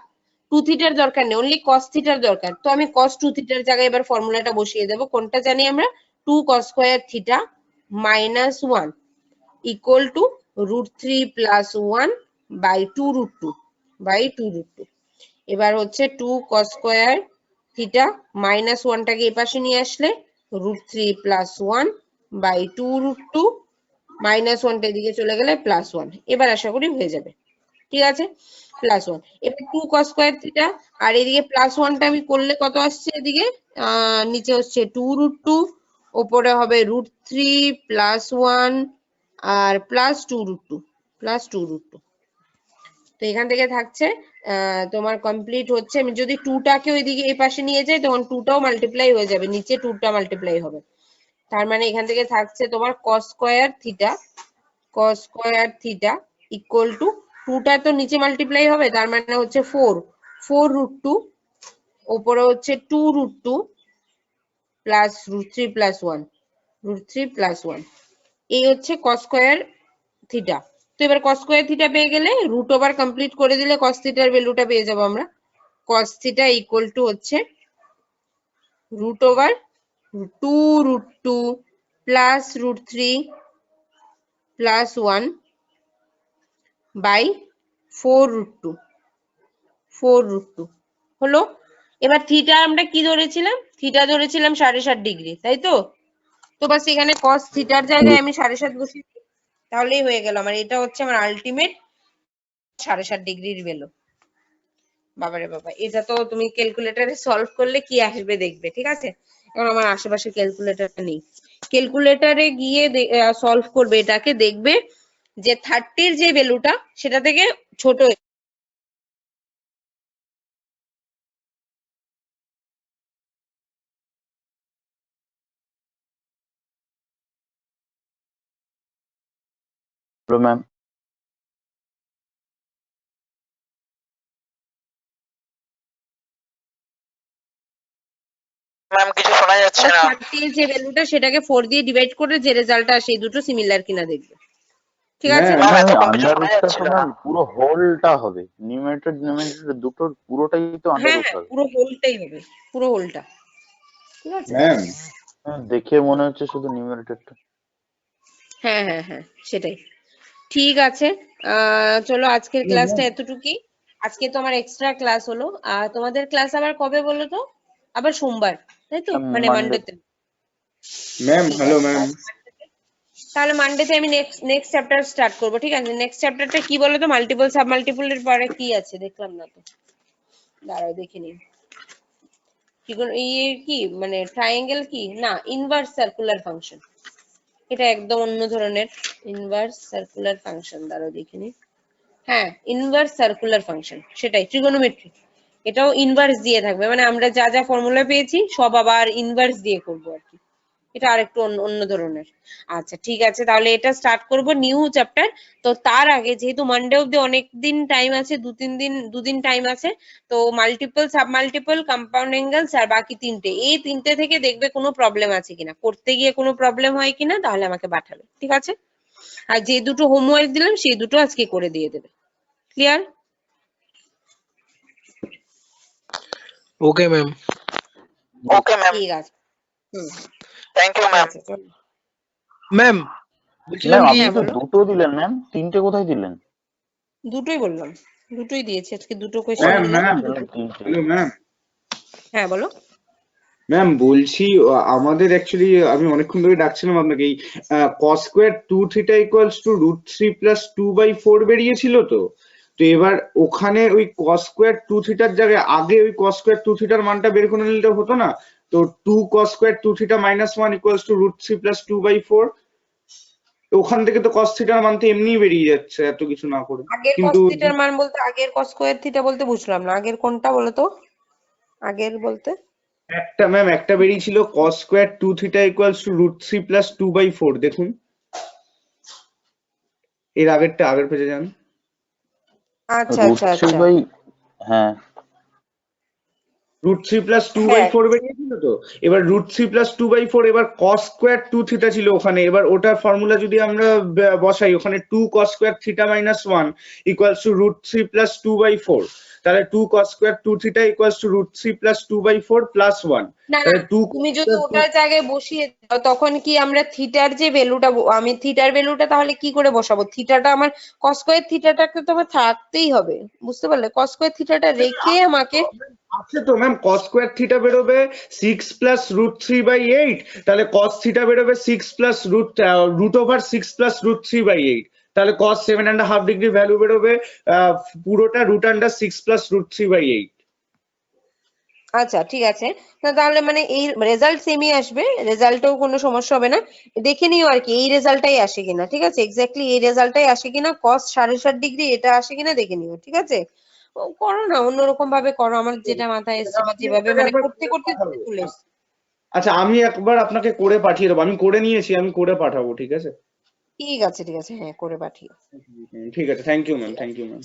2 থিটার দরকার নেই, অনলি cos থিটার দরকার। তো আমি cos 2 থিটার জায়গায় এবার ফর্মুলাটা বসিয়ে দেব। কোনটা জানি আমরা? 2 cos square theta minus 1 equal to √3 plus 1 by 2√2। এবার হচ্ছে 2 cos স্কয়ার থিটা মাইনাস 1টাকে এই পাশে নিয়ে আসলে √3 প্লাস 1 বাই 2√2, মাইনাস 1টা এদিকে চলে গেলে প্লাস 1। এবার আশা করি হয়ে যাবে। ঠিক আছে, প্লাস 1। এবার 2 cos স্কয়ার থিটা, আর এদিকে প্লাস 1টা আমি করলে কত আসছে? এদিকে নিচে হচ্ছে 2√2, উপরে হবে √3 প্লাস 1 আর প্লাস 2√2। তো এখান থেকে থাকছে তোমার কমপ্লিট হচ্ছে, আমি যদি 2টাকে ওইদিকে এই পাশে নিয়ে যাই, তখন 2টাও মাল্টিপ্লাই হয়ে যাবে, নিচে 2টা মাল্টিপ্লাই হবে। তার মানে এখান থেকে থাকছে তোমার cos square theta equal two 2টা তো নিচে মাল্টিপ্লাই হবে, তার মানে হচ্ছে 4√2, উপরে হচ্ছে 2√2 প্লাস √3 প্লাস 1, এই হচ্ছে cos স্কয়ার থিটা। তো এবার cos স্কয়ার থিটা পেয়ে গেলে রুট ওভার কমপ্লিট করে দিলে cos থিটার ভ্যালুটা পেয়ে যাবো আমরা। cos থিটা ইকুয়াল টু হচ্ছে root over 2√2 plus √3 plus 1 by 4√2 হলো। এবার থিটা আমরা কি ধরেছিলাম? থিটা ধরেছিলাম 7.5 ডিগ্রি, তাই তো? তো বাস এখানে cos থিটার জায়গায় আমি 7.5 বসিয়ে দিই, তাহলেই হয়ে গেল আমার। এটা হচ্ছে আমার আলটিমেট 7.5 ডিগ্রির ভ্যালু। বাবারে বাবা, এটা তো তুমি ক্যালকুলেটরে সলভ করলে কি আসবে দেখবে। ঠিক আছে, কারণ আমার আশেপাশে ক্যালকুলেটরটা নেই। ক্যালকুলেটরে গিয়ে সলভ করবে এটাকে, দেখবে যে 30 যে ভ্যালুটা সেটা থেকে ছোট। ম্যাম ম্যাম কিছু শোনা যাচ্ছে না। 30 যে ভ্যালুটা সেটাকে 4 দিয়ে ডিভাইড করে যে রেজাল্টটা আসে, এই দুটো সিমিলার কিনা দেখবে। ঠিক আছে, ম্যাম পুরো হোলটা হবে, নিউমারেটর ডিনোমিনেটর দুটোর পুরোটাই তো আন্ডার হ্যাঁ রুট হ্যাঁ, হবে। পুরো হোলটাই হবে, পুরো হোলটা। ঠিক আছে ম্যাম দেখে মনে হচ্ছে শুধু নিউমারেটরটা। হ্যাঁ হ্যাঁ হ্যাঁ, সেটাই। ঠিক আছে, চলো আজকের ক্লাসটা এতটুকুই। আজকে তো আমার এক্সট্রা ক্লাস হলো। আর তোমাদের ক্লাস আবার কবে বলো তো? আবার সোমবার, তাই তো? মানে মানডেতে। Ma'am hello ma'am. তাহলে মানডেতে আমি নেক্সট চ্যাপ্টার স্টার্ট করবো। ঠিক আছে, নেক্সট চ্যাপ্টারটা কি বলো তো? মাল্টিপল সাব মাল্টিপলের পরে কি আছে দেখলাম না তো। দাঁড়াও দেখে নিন কি মানে ট্রায়াঙ্গেল কি না ইনভার্স সার্কুলার ফাংশন, এটা একদম অন্য ধরনের ইনভার্স সার্কুলার ফাংশন। দাঁড়াও দেখে নিন, হ্যাঁ ইনভার্স সার্কুলার ফাংশন সেটাই ট্রিগোনোমেট্রি, এটাও ইনভার্স দিয়ে থাকবে, মানে আমরা যা যা ফর্মুলা পেয়েছি সব আবার ইনভার্স দিয়ে করবো আর কি, এটা আরেকটু অন্য ধরনের। আচ্ছা ঠিক আছে, তাহলে এটা স্টার্ট করব নিউ চ্যাপ্টার। তো তার আগে যেহেতু মানডে অব্দি অনেক দিন টাইম আছে, দুদিন টাইম আছে, তো multiple sub multiple compound angles আর বাকি তিনটে, এই তিনটে থেকে দেখবে কোনো প্রবলেম আছে কিনা, করতে গিয়ে কোনো প্রবলেম হয় কিনা, তাহলে আমাকে পাঠাবে, ঠিক আছে? আর যে দুটো হোমওয়ার্ক দিলাম সেই দুটো আজকে করে দিয়ে দেবে। Clear? Okay ma'am. Okay ma'am, ঠিক আছে। হুম, থ্যাংক ইউ ম্যাম। আচ্ছা চলো। ম্যাম বলছিলাম ম্যাম কি, আপনি তো বলো। দুটো দিলেন ম্যাম, তিনটে কোথায় দিলেন? দুটোই বললাম, দুটোই দিয়েছি আজকে, দুটো কোয়েশ্চেন ম্যাম দিলাম। ম্যাম তিনটে। Hello ma'am. হ্যাঁ বলো। ম্যাম বলছি আমাদের অ্যাকচুয়ালি আমি অনেকক্ষণ ধরে ডাকছিলাম আপনাকে, এই cos square 2 theta equals to √3 plus 2/4 বেরিয়েছিল তো। তো এবার ওখানে ওই cos স্কোয়ার 2 থিটার জায়গায় আগে ওই cos স্কোয়ার 2 থিটার মানটা বের করে নিলে হতো না? তো 2 cos square 2 theta minus 1 equals to √3 plus 2/4, ওখান থেকে তো cos থিটার মান তো এমনিই বেরিয়ে যাচ্ছে এত কিছু না করে। আগের কিন্তু cos থিটার মান বলতে আগের cos স্কয়ার থিটা বলতে বুঝলাম না, আগের কোনটা বলো তো? আগের বলতে একটা বেরিয়েছিল cos square 2 theta equals to √3 plus 2/4, দেখুন এর আগের পেজে যান। আচ্ছা আচ্ছা √3 আচ্ছা বাই, হ্যাঁ √3 প্লাস হ্যাঁ 2/4 বেরিয়েছিল তো। এবার √3 প্লাস 2/4, এবার cos স্কোয়ার 2 থিটা ছিল ওখানে, এবার ওটার ফর্মুলা যদি আমরা বসাই ওখানে 2 cos square theta minus 1 equals to √3 plus 2/4, তাহলে 2 cos square 2 theta equals to √3 plus 2/4 plus 1, না না, তাহলে 2 তুমি যদি ওটার জায়গায় বসিয়ে দাও তখন কি আমরা থিটার যে ভ্যালুটা, আমি থিটার ভ্যালুটা তাহলে কি করে বসাবো? থিটাটা আমার cos স্কয়ার থিটাটাকে তো আমার থাকতেই হবে, বুঝতে পারলে? cos স্কয়ার থিটাটা রেখে আমাকে আছে তো ম্যাম, cos স্কোয়ার থিটা বেরোবে 6 প্লাস √3/8, তাহলে cos থিটা বেরোবে 6 প্লাস √6 প্লাস √3/8, তাহলে cos 7.5 ডিগ্রি ভ্যালু বেরোবে পুরোটা √6 প্লাস √3/8। আচ্ছা ঠিক আছে, তাহলে মানে এই রেজাল্ট সেমই আসবে, রেজাল্টেও কোনো সমস্যা হবে না। দেখে নিও আর কি এই রেজাল্টটাই আসে কিনা, ঠিক আছে? এক্স্যাক্টলি এই রেজাল্টটাই আসে কিনা, cos 7.5 ডিগ্রি এটা আসে কিনা দেখে নিও, ঠিক আছে? ও করো না, অন্যরকম ভাবে করো, আমার যেটা মাথায় এসছে বা আপনি যেভাবে তাহলে মানে একবার করতে করে করতে পাঠাবো। চলে এসছে। আচ্ছা আমি একবার আপনাকে করে পাঠিয়ে দেবো, আমি করে নিয়েছি, আমি করে পাঠাবো, ঠিক আছে? ঠিক আছে, হ্যাঁ করে পাঠিও। ঠিক আছে, থ্যাংক ইউ ম্যাম, ঠিক থ্যাংক আছে। You ma'am.